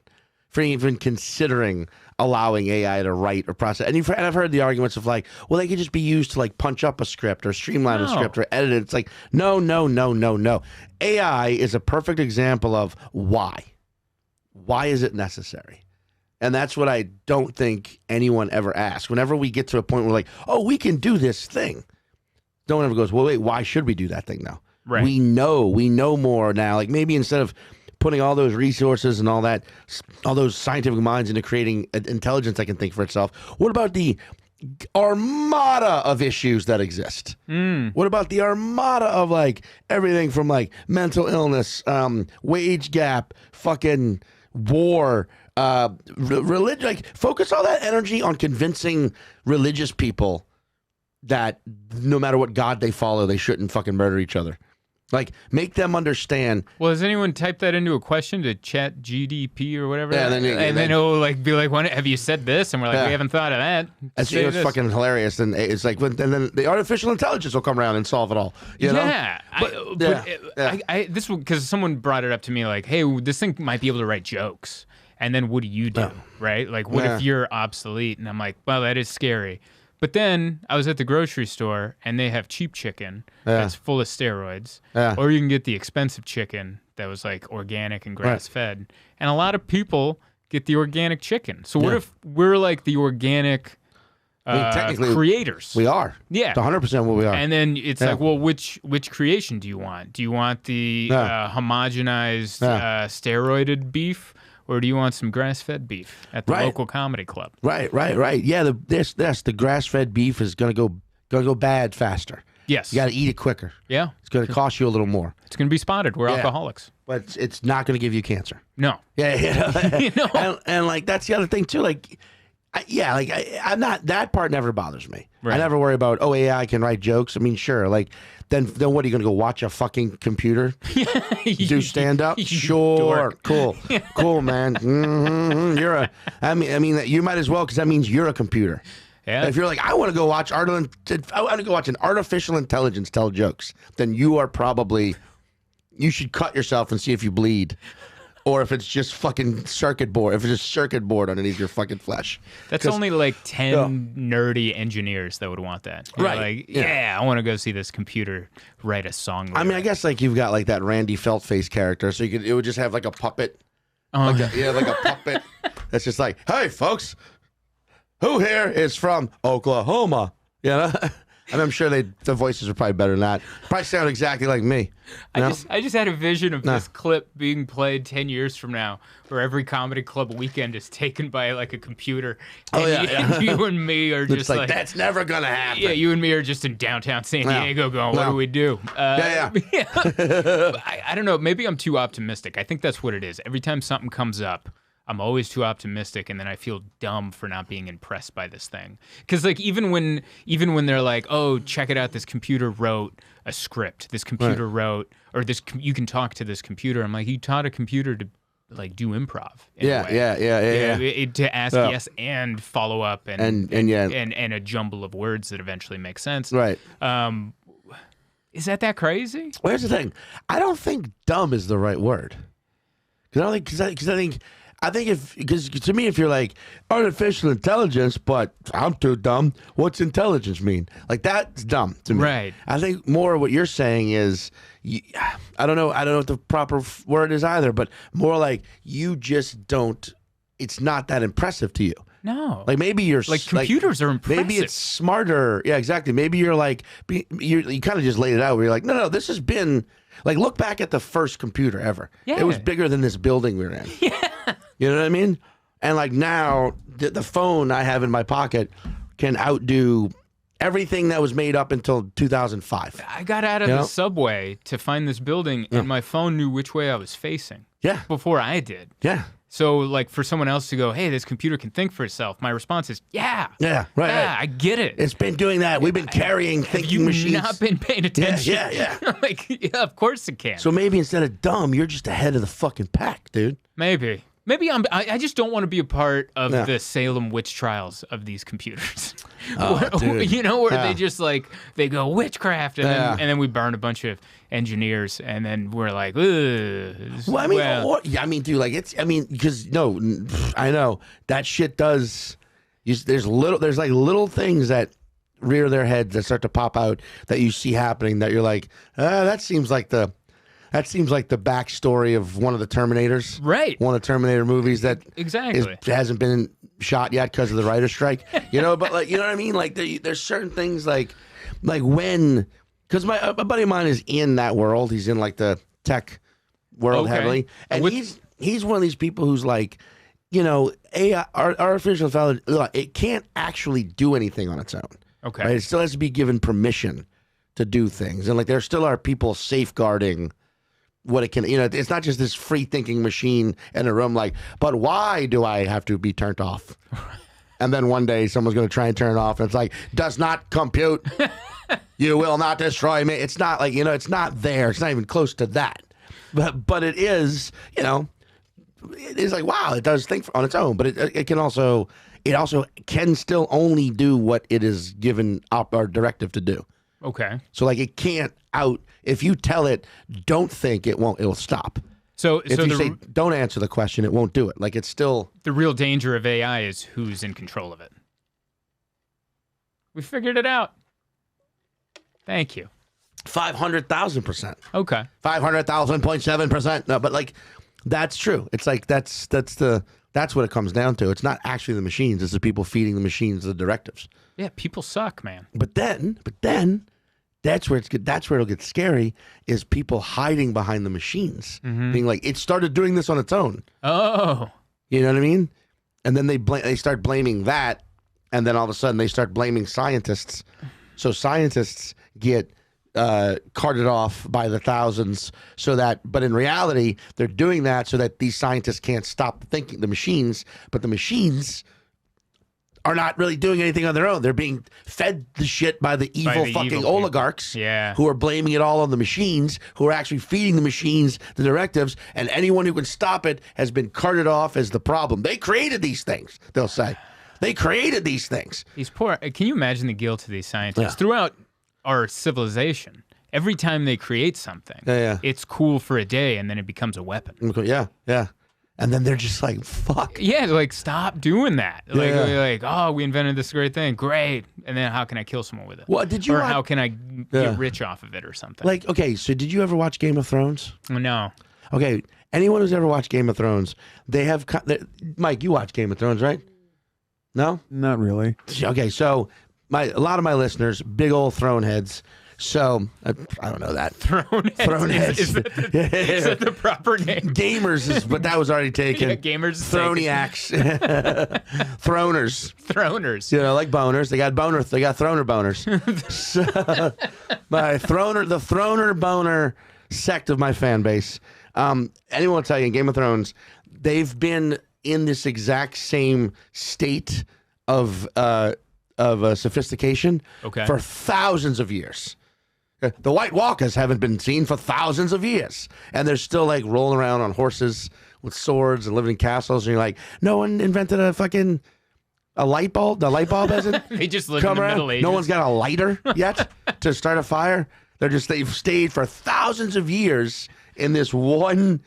For even considering allowing AI to write or process. And I've heard the arguments of they could just be used to punch up a script or streamline a script or edit it. It's like, no. AI is a perfect example of why. Why is it necessary? And that's what I don't think anyone ever asks. Whenever we get to a point where we can do this thing. No one ever goes, well, wait, why should we do that thing now? Right. We know more now. Maybe instead of putting all those resources and all those scientific minds into creating intelligence that can think for itself. What about the armada of issues that exist? What about the armada of everything from mental illness, wage gap, fucking war, religion? Focus all that energy on convincing religious people that no matter what God they follow, they shouldn't fucking murder each other. Make them understand. Well, has anyone typed that into a question to Chat GDP or whatever? Yeah, and then it'll be like, have you said this? And we're like, we haven't thought of that. It's fucking hilarious. And it's and then the artificial intelligence will come around and solve it all. You know? This because someone brought it up to me hey, this thing might be able to write jokes. And then what do you do, right? What if you're obsolete? And I'm like, well, that is scary. But then I was at the grocery store and they have cheap chicken that's full of steroids. Or you can get the expensive chicken that was organic and grass fed. And a lot of people get the organic chicken. So what if we're the organic technically, creators? We are. Yeah. It's 100% what we are. And then it's well, which creation do you want? Do you want the homogenized steroided beef? Or do you want some grass-fed beef at the local comedy club? Right. Yeah, the grass-fed beef is gonna go bad faster. Yes, you got to eat it quicker. Yeah, it's gonna cost you a little more. It's gonna be spotted. We're alcoholics, but it's not gonna give you cancer. No. Yeah, and that's the other thing too. I'm not, that part never bothers me. Right. I never worry about AI can write jokes. I mean, sure, then what are you gonna go watch a fucking computer do stand up? Sure, cool, man. I mean, you might as well because that means you're a computer. Yeah. If you're I want to go watch an artificial intelligence tell jokes, then you should cut yourself and see if you bleed. Or if it's just fucking circuit board. If it's just circuit board underneath your fucking flesh. That's only 10 nerdy engineers that would want that. Right. I want to go see this computer write a song. Lyric. I mean, I guess you've got that Randy Feltface character. So it would just have a puppet. Like a puppet. That's just hey, folks, who here is from Oklahoma? You know? And I'm sure the voices are probably better than that. Probably sound exactly like me. I just had a vision of this clip being played 10 years from now, where every comedy club weekend is taken by a computer. And you and me are just that's never gonna happen. Yeah, you and me are just in downtown San Diego going, what do we do? I don't know. Maybe I'm too optimistic. I think that's what it is. Every time something comes up, I'm always too optimistic, and then I feel dumb for not being impressed by this thing. Because even when they're oh, check it out, this computer wrote a script. This computer wrote, or you can talk to this computer. I'm you taught a computer to do improv. Yeah. To ask yes and follow up and a jumble of words that eventually make sense. Right. Is that crazy? Well, here's the thing. I don't think dumb is the right word. Because I think. I think because to me, if you're like artificial intelligence, but I'm too dumb, what's intelligence mean? Like that's dumb to me. Right. I think more what you're saying is, I don't know what the proper word is either, but more like you just don't. It's not that impressive to you. No. Like maybe you're like computers are impressive. Maybe it's smarter. Yeah, exactly. Maybe you're like you kind of just laid it out where you're like, no, this has been like look back at the first computer ever. Yeah. It was bigger than this building we're in. Yeah. You know what I mean? And like now, the phone I have in my pocket can outdo everything that was made up until 2005. I got out of the subway to find this building, and my phone knew which way I was facing. Yeah. Before I did. Yeah. So, like, for someone else to go, hey, this computer can think for itself, my response is, yeah. Yeah, right. Yeah, I get it. It's been doing that. We've been carrying thinking machines. Have you not been paying attention? Yeah. Like, yeah, of course it can. So maybe instead of dumb, you're just ahead of the fucking pack, dude. Maybe I just don't want to be a part of the Salem witch trials of these computers. Dude. You know, where they just like, they go witchcraft, and then we burn a bunch of engineers, and then we're like, ugh. Well, I mean, dude, like because I know that shit does. There's like little things that rear their heads that start to pop out that you see happening that you're like, that seems like the backstory of one of the Terminators. Right. One of the Terminator movies that hasn't been shot yet because of the writer's strike. But like, you know what I mean? Like there's certain things like when, because my buddy of mine is in that world. He's in like the tech world heavily. And he's one of these people who's like, AI, artificial intelligence, it can't actually do anything on its own. Okay. Right? It still has to be given permission to do things. And like there still are people safeguarding what it can, it's not just this free thinking machine in a room like, but why do I have to be turned off? And then one day someone's going to try and turn it off and it's like, does not compute. You will not destroy me. It's not like, it's not there. It's not even close to that. But it is, it is like, wow, it does think on its own, but it can also, can still only do what it is given or directive to do. Okay. So like it can't if you tell it, don't think, it'll stop. So if you say, don't answer the question, it won't do it. Like it's still. The real danger of AI is who's in control of it. We figured it out. Thank you. 500,000%. Okay. 500,000.7%. No, but like, that's true. It's like, that's what it comes down to. It's not actually the machines. It's the people feeding the machines the directives. Yeah, people suck, man. But then that's where it'll get scary is people hiding behind the machines, being like, it started doing this on its own. Oh. You know what I mean? And then they start blaming that, and then all of a sudden they start blaming scientists. So scientists get carted off by the thousands but in reality, they're doing that so that these scientists can't stop thinking, the machines, but the machines are not really doing anything on their own. They're being fed the shit by the evil oligarchs who are blaming it all on the machines, who are actually feeding the machines the directives, and anyone who can stop it has been carted off as the problem. They created these things, they'll say. They created these things. These poor, can you imagine the guilt of these scientists? Throughout our civilization, every time they create something, it's cool for a day and then it becomes a weapon. Yeah. And then they're just like, fuck. Yeah, like, stop doing that. Like, oh, we invented this great thing. Great. And then how can I kill someone with it? Well, did you how can I get rich off of it or something? Like, okay, so did you ever watch Game of Thrones? No. Okay, anyone who's ever watched Game of Thrones, Mike, you watch Game of Thrones, right? No? Not really. Okay, so a lot of my listeners, big old throne heads. So I don't know that. Throne heads. Is that the proper name? Gamers but that was already taken. Yeah, gamers. Throniacs. Throners. Throners. Like boners. They got throner boners. So, the throner boner sect of my fan base. Anyone will tell you in Game of Thrones, they've been in this exact same state of sophistication for thousands of years. The White Walkers haven't been seen for thousands of years, and they're still like rolling around on horses with swords and living in castles. And you're like, no one invented a light bulb. The light bulb hasn't. They just live in the Middle Ages. No one's got a lighter yet to start a fire. They've stayed for thousands of years in this one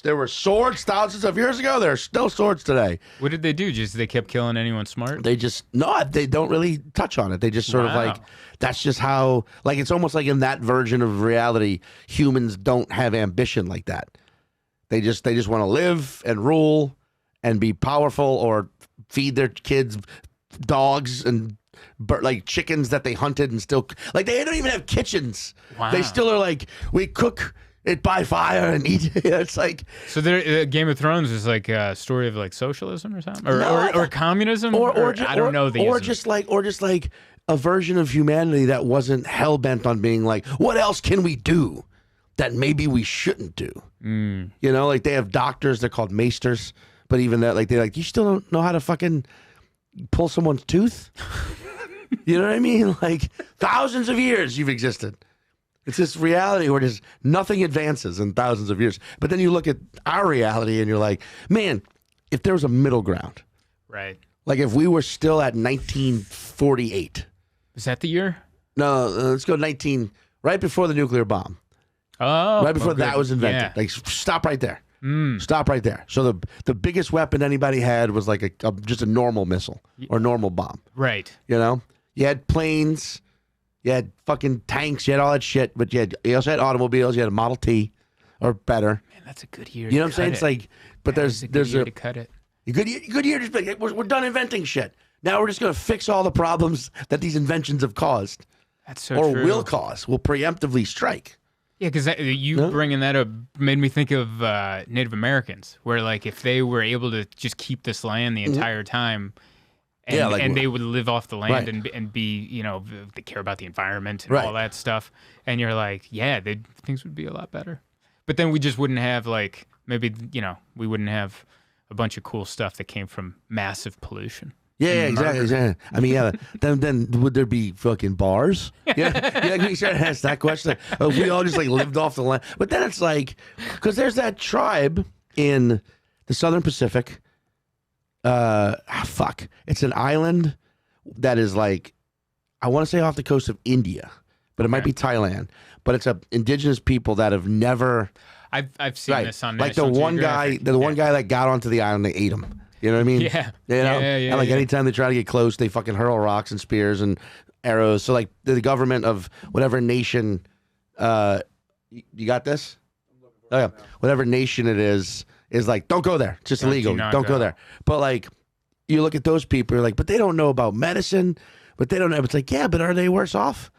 there were swords thousands of years ago. There are still swords today. What did they do? Just they kept killing anyone smart? They just they don't really touch on it. They just sort of like that's just how like it's almost like in that version of reality, humans don't have ambition like that. They just want to live and rule and be powerful or feed their kids dogs and like chickens that they hunted and still like they don't even have kitchens. Wow. They still are like we cook it by fire and eat. It's like so. Game of Thrones is like a story of like socialism or something, or communism, or I don't know. Or just like a version of humanity that wasn't hell bent on being like, what else can we do that maybe we shouldn't do? You know, like they have doctors. They're called maesters, but even that, like they're like, you still don't know how to fucking pull someone's tooth. You know what I mean? Like thousands of years you've existed. It's this reality where there's nothing advances in thousands of years. But then you look at our reality and you're like, man, if there was a middle ground. Right. Like if we were still at 1948. Is that the year? No, let's go right before the nuclear bomb. Oh. Right before that was invented. Yeah. Like stop right there. Stop right there. So the biggest weapon anybody had was like just a normal missile or normal bomb. Right. You know? You had planes. You had fucking tanks. You had all that shit. But you also had automobiles. You had a Model T or better. Man, that's a good year. You know what I'm saying? It's like, but there's year to cut it. Good year. Just like, we're done inventing shit. Now we're just going to fix all the problems that these inventions have caused. That's so or true. will cause. Will preemptively strike. Yeah, because bringing that up made me think of Native Americans, where like if they were able to just keep this land the entire time, and they would live off the land and be, you know, they care about the environment and all that stuff, and you're like, yeah, things would be a lot better. But then we just wouldn't have like maybe we wouldn't have a bunch of cool stuff that came from massive pollution. Yeah, exactly. I mean, then would there be fucking bars? Yeah, we should ask that question. If we all just like lived off the land, but then it's like, because there's that tribe in the Southern Pacific. It's an island that is like, I want to say off the coast of India, but it might be Thailand. But it's indigenous people that have never. I've seen this on like the National one guy, Geographic. one guy that got onto the island, they ate him. You know what I mean? Yeah. You know? Yeah. And like anytime they try to get close, they fucking hurl rocks and spears and arrows. So like the government of whatever nation, you got this? Oh yeah. Whatever nation it is like, don't go there. It's just illegal. Don't go there. But like, you look at those people, you're like, but they don't know about medicine. But they don't know. It's like, yeah, but are they worse off?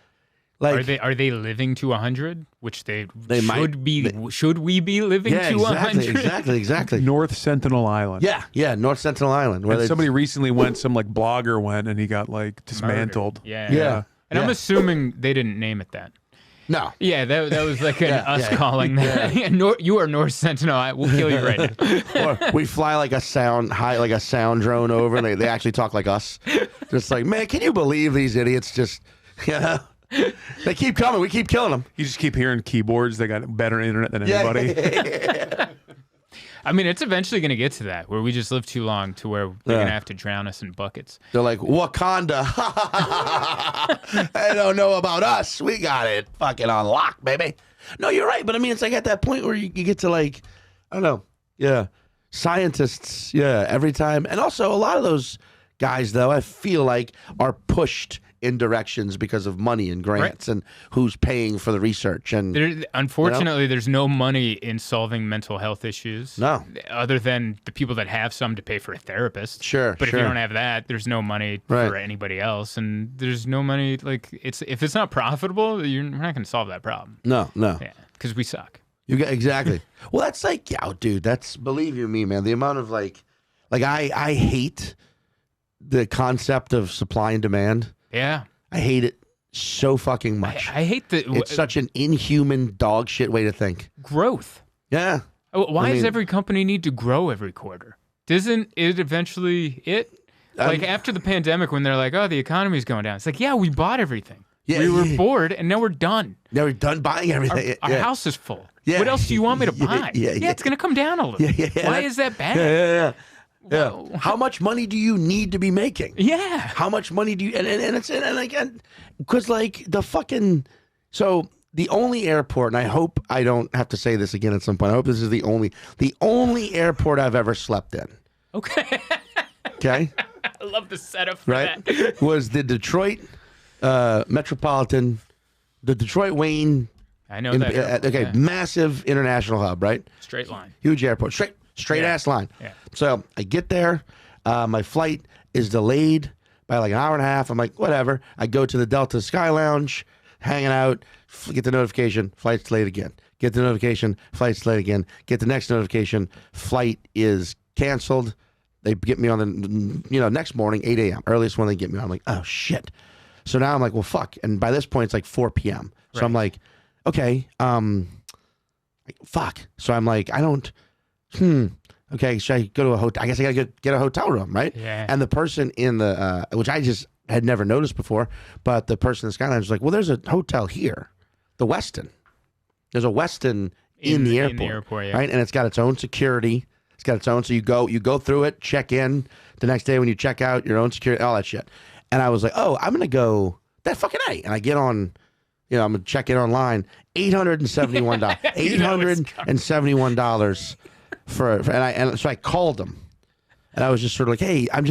Like, are they living to 100? Which they should might be. Should we be living to 100? Exactly. North Sentinel Island. Yeah, North Sentinel Island. Where somebody recently went, some like blogger went, and he got like dismantled. Yeah. And I'm assuming they didn't name it that. No. Yeah, that was like us calling that. You are North Sentinel. We'll kill you right now. Or we fly like a sound drone over, and they actually talk like us. Just like, man, can you believe these idiots? Just they keep coming. We keep killing them. You just keep hearing keyboards. They got better internet than anybody. I mean, it's eventually going to get to that where we just live too long to where they're going to have to drown us in buckets. They're like, Wakanda. They don't know about us. We got it fucking on lock, baby. No, you're right. But I mean, it's like at that point where you get to like, I don't know. Yeah. Scientists. Yeah. Every time. And also a lot of those guys, though, I feel like are pushed in directions because of money and grants and who's paying for the research. And unfortunately, there's no money in solving mental health issues. No. Other than the people that have some to pay for a therapist. Sure. But if you don't have that, there's no money for anybody else. And there's no money, like, if it's not profitable, we're not going to solve that problem. No. Yeah, because we suck. You got exactly. Well, that's like, dude, that's, believe you me, man, the amount of like I hate the concept of supply and demand. Yeah. I hate it so fucking much. I hate it's such an inhuman dog shit way to think. Growth. Yeah. Why does every company need to grow every quarter? Doesn't it eventually like after the pandemic when they're like, oh, the economy's going down. It's like, yeah, we bought everything. Yeah, we were bored and now we're done. Now we're done buying everything. Our house is full. Yeah. What else do you want me to buy? Yeah, it's going to come down a little. Why is that bad? Yeah. How much money do you need to be making? Yeah. How much money do you and again because like the fucking so the only airport, and I hope I don't have to say this again at some point. I hope this is the only airport I've ever slept in. Okay. Okay. I love the setup for Right. that. Was the Detroit Metropolitan, the Detroit Wayne. I know that. Airport, okay, yeah. Massive international hub, right? Straight line. Huge airport, straight ass line. Yeah. So I get there, my flight is delayed by like an hour and a half. I'm like, whatever. I go to the Delta Sky Lounge, hanging out, get the notification, flight's delayed again. Get the notification, flight's delayed again. Get the next notification, flight is canceled. They get me on the next morning, 8 a.m. Earliest one they get me on. I'm like, oh shit. So now I'm like, well, fuck. And by this point, it's like 4 p.m. So Right. I'm like, okay, fuck. So I'm like, I don't, okay, should I go to a hotel? I guess I gotta get a hotel room, right? Yeah. And the person in the, which I just had never noticed before, but the person in the Skyline was like, well, there's a hotel here, the Westin. There's a Westin in the airport, yeah. right? And it's got its own security. It's got its own, so you go through it, check in. The next day when you check out, your own security, all that shit. And I was like, oh, I'm gonna go that fucking night. And I get on, I'm gonna check in online. $871. $871 so I called them. And I was just sort of like, hey, and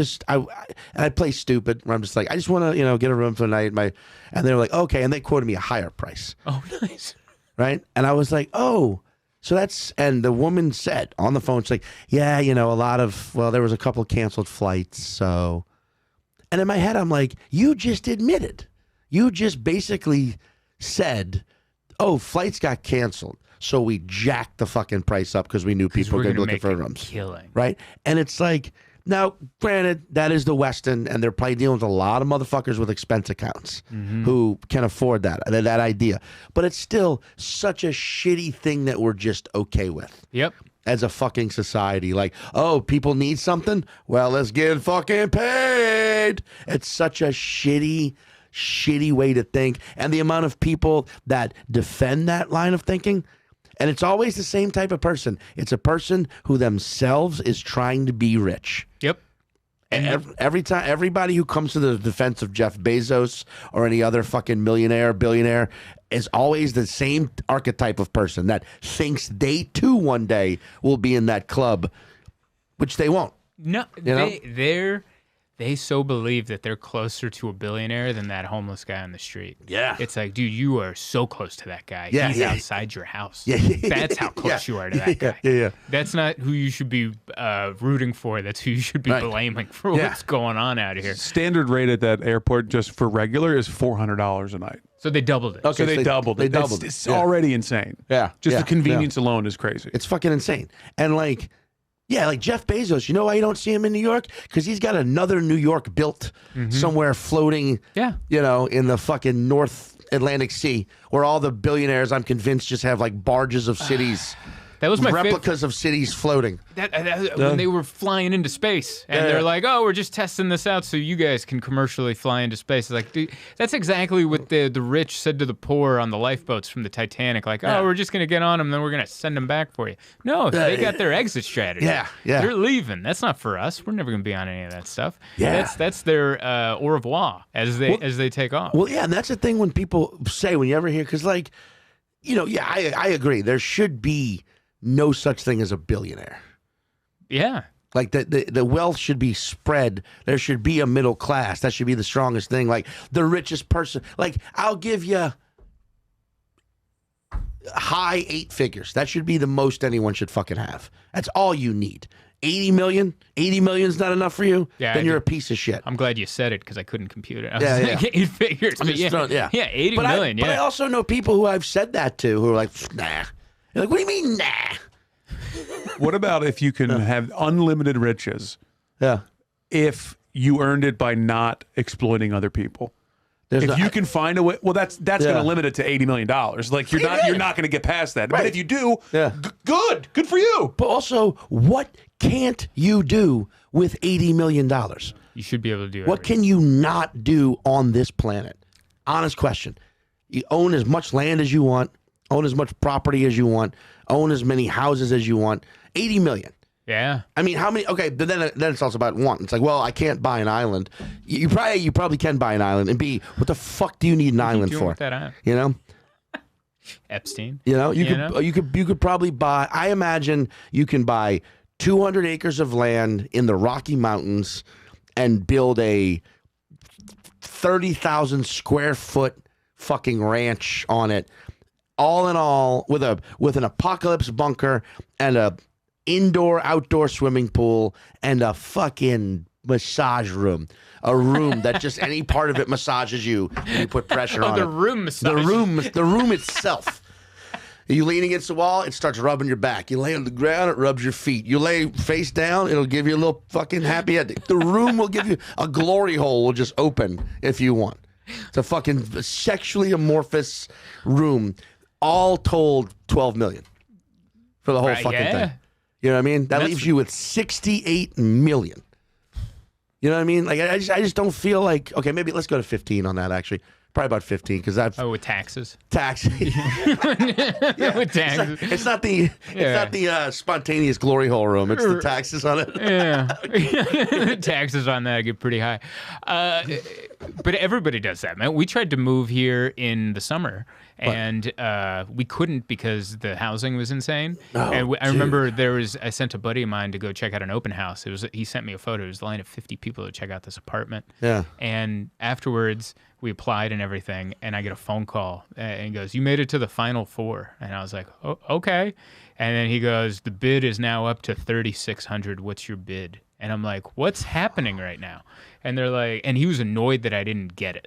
I play stupid where I'm just like, I just want to, get a room for the night. And they were like, okay. And they quoted me a higher price. Oh, nice. Right. And I was like, oh, so and the woman said on the phone, she's like, yeah, there was a couple canceled flights. So, and in my head, I'm like, you just admitted, you just basically said, oh, flights got canceled. So we jacked the fucking price up because we knew people were going to be looking for rooms. Killing. Right? And it's like, now, granted, that is the Westin, and they're probably dealing with a lot of motherfuckers with expense accounts who can afford that idea. But it's still such a shitty thing that we're just okay with. Yep. As a fucking society. Like, oh, people need something? Well, let's get fucking paid. It's such a shitty way to think. And the amount of people that defend that line of thinking, and it's always the same type of person. It's a person who themselves is trying to be rich. Yep. And every time, everybody who comes to the defense of Jeff Bezos or any other fucking millionaire, billionaire, is always the same archetype of person that thinks they too one day will be in that club, which they won't. No, they so believe that they're closer to a billionaire than that homeless guy on the street. Yeah. It's like, dude, you are so close to that guy. Yeah, He's yeah. outside your house. Yeah. That's how close you are to that guy. Yeah. That's not who you should be rooting for. That's who you should be blaming for what's going on out here. Standard rate at that airport just for regular is $400 a night. So they doubled it. Okay, So they doubled it. It's already insane. Yeah. Just Yeah. the convenience alone is crazy. It's fucking insane. And like Jeff Bezos, you know why you don't see him in New York? Because he's got another New York built somewhere floating, in the fucking North Atlantic Sea, where all the billionaires, I'm convinced, just have like barges of cities. That was my replicas of cities floating. When they were flying into space, and they're like, "Oh, we're just testing this out so you guys can commercially fly into space." It's like, dude, that's exactly what the rich said to the poor on the lifeboats from the Titanic. Like, "Oh, we're just gonna get on them, then we're gonna send them back for you." No, they got their exit strategy. Yeah. They're leaving. That's not for us. We're never gonna be on any of that stuff. Yeah. That's their au revoir as they take off. Well, yeah, and that's the thing when people say, when you ever hear, because I agree. There should be no such thing as a billionaire. Yeah. Like the wealth should be spread. There should be a middle class. That should be the strongest thing. Like the richest person. Like I'll give you high 8 figures. That should be the most anyone should fucking have. That's all you need. 80 million? 80 million is not enough for you? Yeah, then you're a piece of shit. I'm glad you said it because I couldn't compute it. I was Yeah, like, 8 figures. But yeah, 80 million. But I also know people who I've said that to who are like, nah. You're like, what do you mean, nah? What about if you can have unlimited riches? Yeah. If you earned it by not exploiting other people. If you can find a way, well, that's going to limit it to $80 million. Like you're not going to get past that. Right. But if you do, good for you. But also, what can't you do with $80 million? You should be able to do it. What can you not do on this planet? Honest question. You own as much land as you want. Own as much property as you want. Own as many houses as you want. 80 million. Yeah. I mean, how many? Okay, but then it's also about want. It's like, well, I can't buy an island. You probably can buy an island. And B, what the fuck do you need an island for? With that island? You know? Epstein. You know, you could probably buy. I imagine you can buy 200 acres of land in the Rocky Mountains and build a 30,000 square foot fucking ranch on it. All in all, with an apocalypse bunker and a indoor-outdoor swimming pool and a fucking massage room. A room that just any part of it massages you when you put pressure on the it. room massage. The room itself. You lean against the wall, it starts rubbing your back. You lay on the ground, it rubs your feet. You lay face down, it'll give you a little fucking happy ending. The room will give you a glory hole will just open if you want. It's a fucking sexually amorphous room. All told, $12 million for the whole fucking thing. You know what I mean? That leaves you with $68 million. You know what I mean? Like I just don't feel like, okay, maybe let's go to 15 on that actually. Probably about 15 because I've with taxes. Taxes. Yeah, with taxes. It's not the spontaneous glory hole room. It's the taxes on it. Yeah, the taxes on that get pretty high. But everybody does that, man. We tried to move here in the summer. And we couldn't because the housing was insane. And I remember I sent a buddy of mine to go check out an open house. He sent me a photo. It was a line of 50 people to check out this apartment. Yeah. And afterwards, we applied and everything. And I get a phone call. And he goes, "You made it to the final 4." And I was like, "Oh, okay." And then he goes, "The bid is now up to $3,600. What's your bid?" And I'm like, "What's happening right now?" And they're like, and he was annoyed that I didn't get it.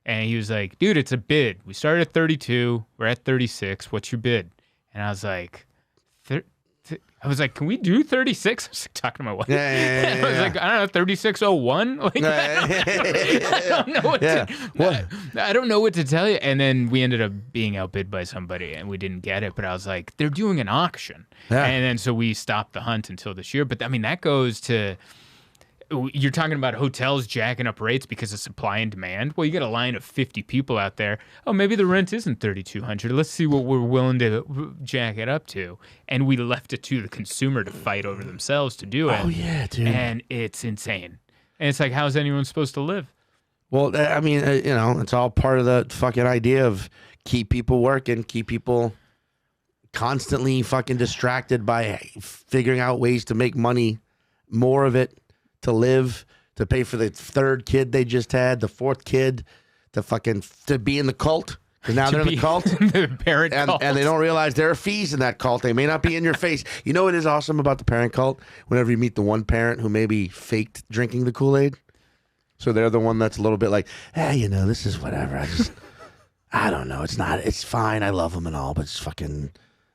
And he was like, "Dude, it's a bid. We started at 32. We're at 36. What's your bid?" And I was like, "Can we do 36?" I was like, talking to my wife. Yeah. I was like, "I don't know, 3601." Like, I don't know I don't know what to tell you. And then we ended up being outbid by somebody, and we didn't get it. But I was like, "They're doing an auction," and then so we stopped the hunt until this year. But I mean, that goes to. You're talking about hotels jacking up rates because of supply and demand. Well, you got a line of 50 people out there. Oh, maybe the rent isn't $3,200. Let's see what we're willing to jack it up to. And we left it to the consumer to fight over themselves to do it. Oh, yeah, dude. And it's insane. And it's like, how's anyone supposed to live? Well, I mean, it's all part of the fucking idea of keep people working, keep people constantly fucking distracted by figuring out ways to make money, more of it. To live, to pay for the 3rd kid they just had, the 4th kid, to be in the cult. Because now they're in the cult. The parent cult. And they don't realize there are fees in that cult. They may not be in your face. You know what is awesome about the parent cult? Whenever you meet the one parent who maybe faked drinking the Kool-Aid. So they're the one that's a little bit like, hey, this is whatever. I don't know. It's fine. I love them and all, but it's fucking...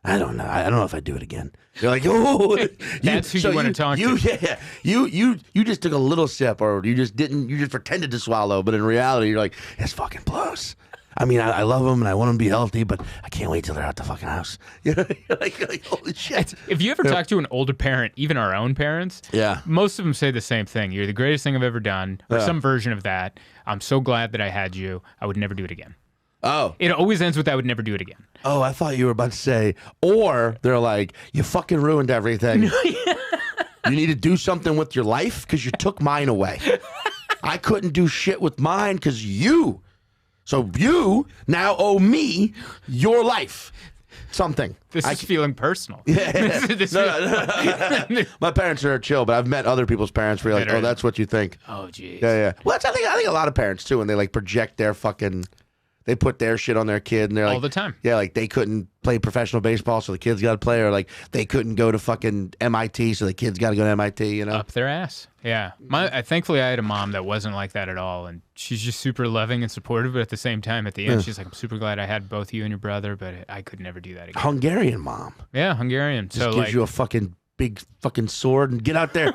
I don't know. I don't know if I'd do it again. You're like, oh, that's who you want to talk to. Yeah, you just took a little sip, or you just didn't. You just pretended to swallow, but in reality, you're like, it's fucking blows. I mean, I love them and I want them to be healthy, but I can't wait till they're out the fucking house. You're like, holy shit. If you ever talk to an older parent, even our own parents, most of them say the same thing. You're the greatest thing I've ever done, or some version of that. I'm so glad that I had you. I would never do it again. Oh. It always ends with I would never do it again. Oh, I thought you were about to say, or they're like, you fucking ruined everything. You need to do something with your life because you took mine away. I couldn't do shit with mine because you. So you now owe me your life. Something. This is feeling personal. Yeah. No. My parents are chill, but I've met other people's parents where you're like, oh, that's what you think. Oh, geez. Yeah. Well, I think a lot of parents, too, when they like project their fucking... They put their shit on their kid, and they're like... All the time. Yeah, like they couldn't play professional baseball, so the kids got to play, or like they couldn't go to fucking MIT, so the kids got to go to MIT, Up their ass. Yeah. Thankfully, I had a mom that wasn't like that at all, and she's just super loving and supportive, but at the same time, at the end, she's like, I'm super glad I had both you and your brother, but I could never do that again. Hungarian mom. Yeah, Hungarian. Just gives you a fucking big fucking sword and get out there...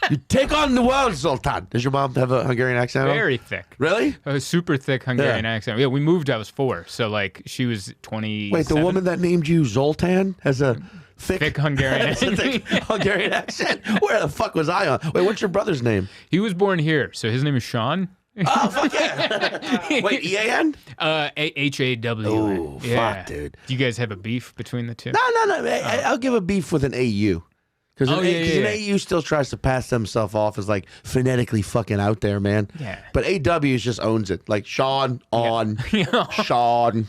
You take on the world, Zoltan. Does your mom have a Hungarian accent? Very thick. Really? A super thick Hungarian accent. Yeah, we moved, I was 4. So, like, she was 20. Wait, the woman that named you Zoltan has a thick Hungarian accent. Hungarian accent? Where the fuck was I on? Wait, what's your brother's name? He was born here. So his name is Sean. Oh, fuck yeah. Wait, E-A-N? H-A-W-N. Oh, fuck, dude. Do you guys have a beef between the two? No. I'll give a beef with an A-U. Because an AU still tries to pass themselves off as like phonetically fucking out there, man. Yeah. But AW just owns it. Like Sean on, Sean.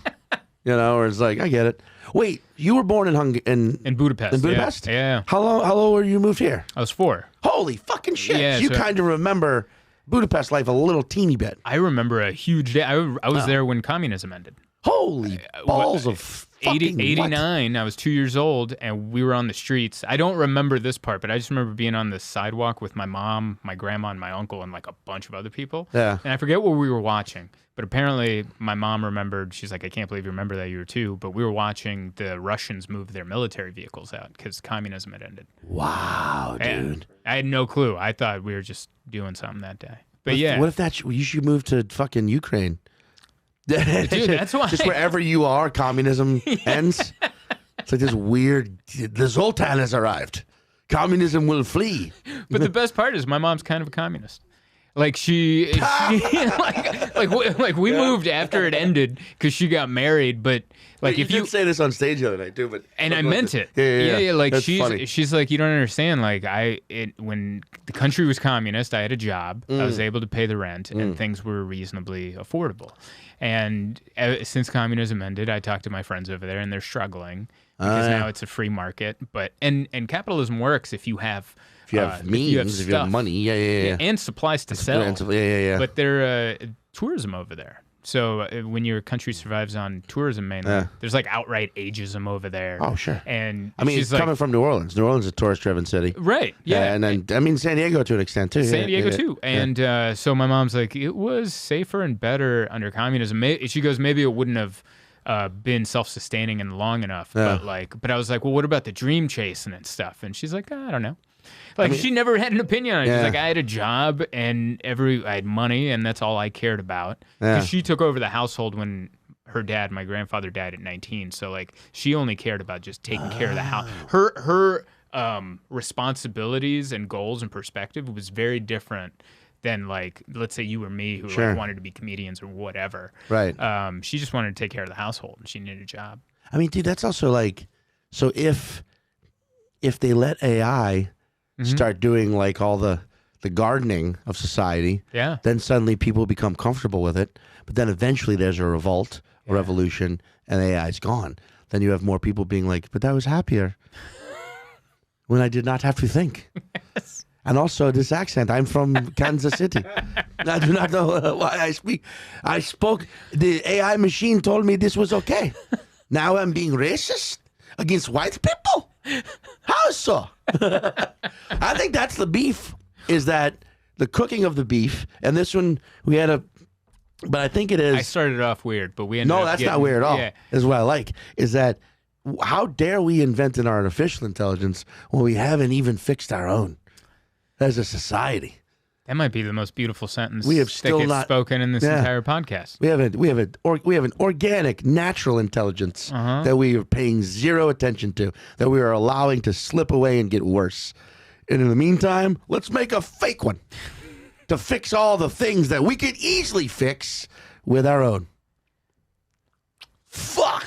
You know, or it's like, I get it. Wait, you were born in in Budapest. In Budapest? Yeah. How long were you moved here? I was 4. Holy fucking shit. Yeah, you so- kind of remember Budapest life a little teeny bit. I remember a huge day. I was there when communism ended. Holy balls of fucking 89. I was 2 years old, and we were on the streets. I don't remember this part, but I just remember being on the sidewalk with my mom, my grandma, and my uncle, and like a bunch of other people. Yeah. And I forget what we were watching, but apparently my mom remembered. She's like, I can't believe you remember that, you were 2. But we were watching the Russians move their military vehicles out because communism had ended. Wow, dude. And I had no clue. I thought we were just doing something that day. But What if you should move to fucking Ukraine? Dude, that's why. Just wherever you are, communism ends. It's like this weird. The Zoltan has arrived. Communism will flee. But the best part is my mom's kind of a communist. Like she like we moved after it ended because she got married. But like you did say this on stage the other night too, but I meant it. Yeah. Like That's she's funny. like, you don't understand. Like when the country was communist, I had a job. I was able to pay the rent, and things were reasonably affordable. And since communism ended, I talked to my friends over there, and they're struggling because now it's a free market. But and capitalism works if you have means, if you have money, yeah, and supplies to sell. Yeah. But they're tourism over there. So when your country survives on tourism mainly, there's like outright ageism over there. Oh, sure. And I mean, it's coming from New Orleans. New Orleans is a tourist-driven city. Right, yeah. And then, I mean, San Diego to an extent, too. San Diego, too. And so my mom's like, it was safer and better under communism. She goes, maybe it wouldn't have been self-sustaining and long enough. But I was like, well, what about the dream chasing and stuff? And she's like, I don't know. Like, she never had an opinion on it. She's like, I had a job and I had money, and that's all I cared about. Because she took over the household when my grandfather died at 19. So, like, she only cared about just taking care of the house. Her responsibilities and goals and perspective was very different than, like, let's say you or me who like, wanted to be comedians or whatever. Right. She just wanted to take care of the household, and she needed a job. I mean, dude, that's also like, so if they let AI start doing like all the gardening of society, then suddenly people become comfortable with it. But then eventually there's a revolt, a revolution, and AI's gone. Then you have more people being like, but I was happier when I did not have to think. Yes. And also this accent, I'm from Kansas City. I do not know why I speak. I spoke, the AI machine told me this was okay. Now I'm being racist against white people? How so? I think that's the beef, is that the cooking of the beef, and this one we had but I think it is. I started off weird, but we ended up No, that's not weird at all. Yeah. Is what I like, is that how dare we invent an artificial intelligence when we haven't even fixed our own as a society? That might be the most beautiful sentence We have that still gets not spoken in this entire podcast. We have an organic, natural intelligence that we are paying zero attention to, that we are allowing to slip away and get worse. And in the meantime, let's make a fake one to fix all the things that we could easily fix with our own. Fuck.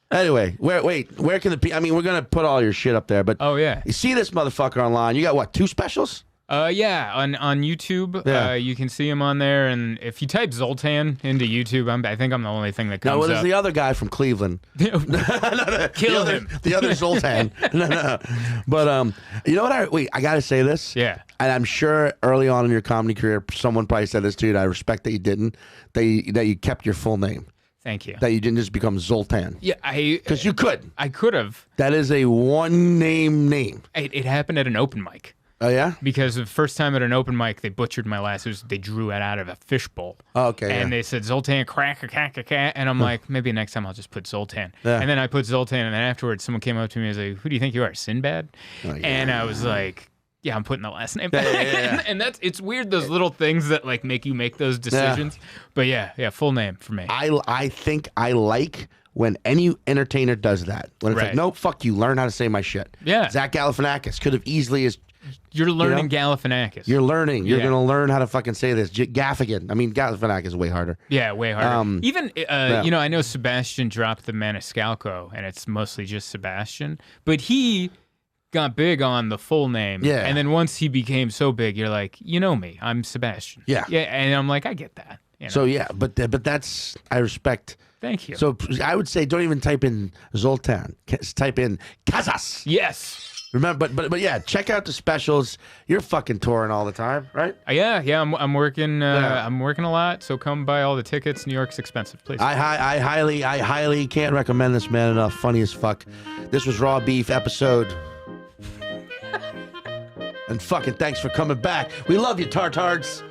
Anyway, where can I mean, we're gonna put all your shit up there, but you see this motherfucker online. You got what, 2 specials? On YouTube, you can see him on there, and if you type Zoltan into YouTube, I think I'm the only thing that comes No, well, up. there's the other guy from Cleveland. Kill him. The other Zoltan. No. But you know what? I gotta say this. Yeah. And I'm sure early on in your comedy career, someone probably said this to you. And I respect that you didn't. That you kept your full name. Thank you. That you didn't just become Zoltan. Yeah, because you could. I could have. That is a one name. It happened at an open mic. Oh, yeah? Because the first time at an open mic, they butchered my last. They drew it out of a fishbowl. Oh, okay. And they said, Zoltan, crack, and I'm like, maybe next time I'll just put Zoltan. Yeah. And then I put Zoltan, and then afterwards, someone came up to me and was like, who do you think you are, Sinbad? Oh, yeah. And I was like, yeah, I'm putting the last name. Yeah. And it's weird, those little things that like make you make those decisions. But yeah, full name for me. I think I like when any entertainer does that. When it's like, no, fuck you, learn how to say my shit. Yeah. Zach Galifianakis could have easily as... You're learning Galifianakis. You're learning. You're going to learn how to fucking say this. Gaffigan. I mean, Galifianakis is way harder. Yeah, way harder. Even, I know Sebastian dropped the Maniscalco, and it's mostly just Sebastian. But he got big on the full name. Yeah. And then once he became so big, you're like, you know me. I'm Sebastian. Yeah. Yeah, and I'm like, I get that. You know? So yeah, but that's I respect. Thank you. So I would say don't even type in Zoltan. Type in Kaszas. Yes. Remember, but yeah, check out the specials. You're fucking touring all the time, right? Yeah. I'm working. I'm working a lot. So come buy all the tickets. New York's expensive, please. I highly can't recommend this man enough. Funny as fuck. This was Raw Beef episode. And fucking thanks for coming back. We love you, tartards.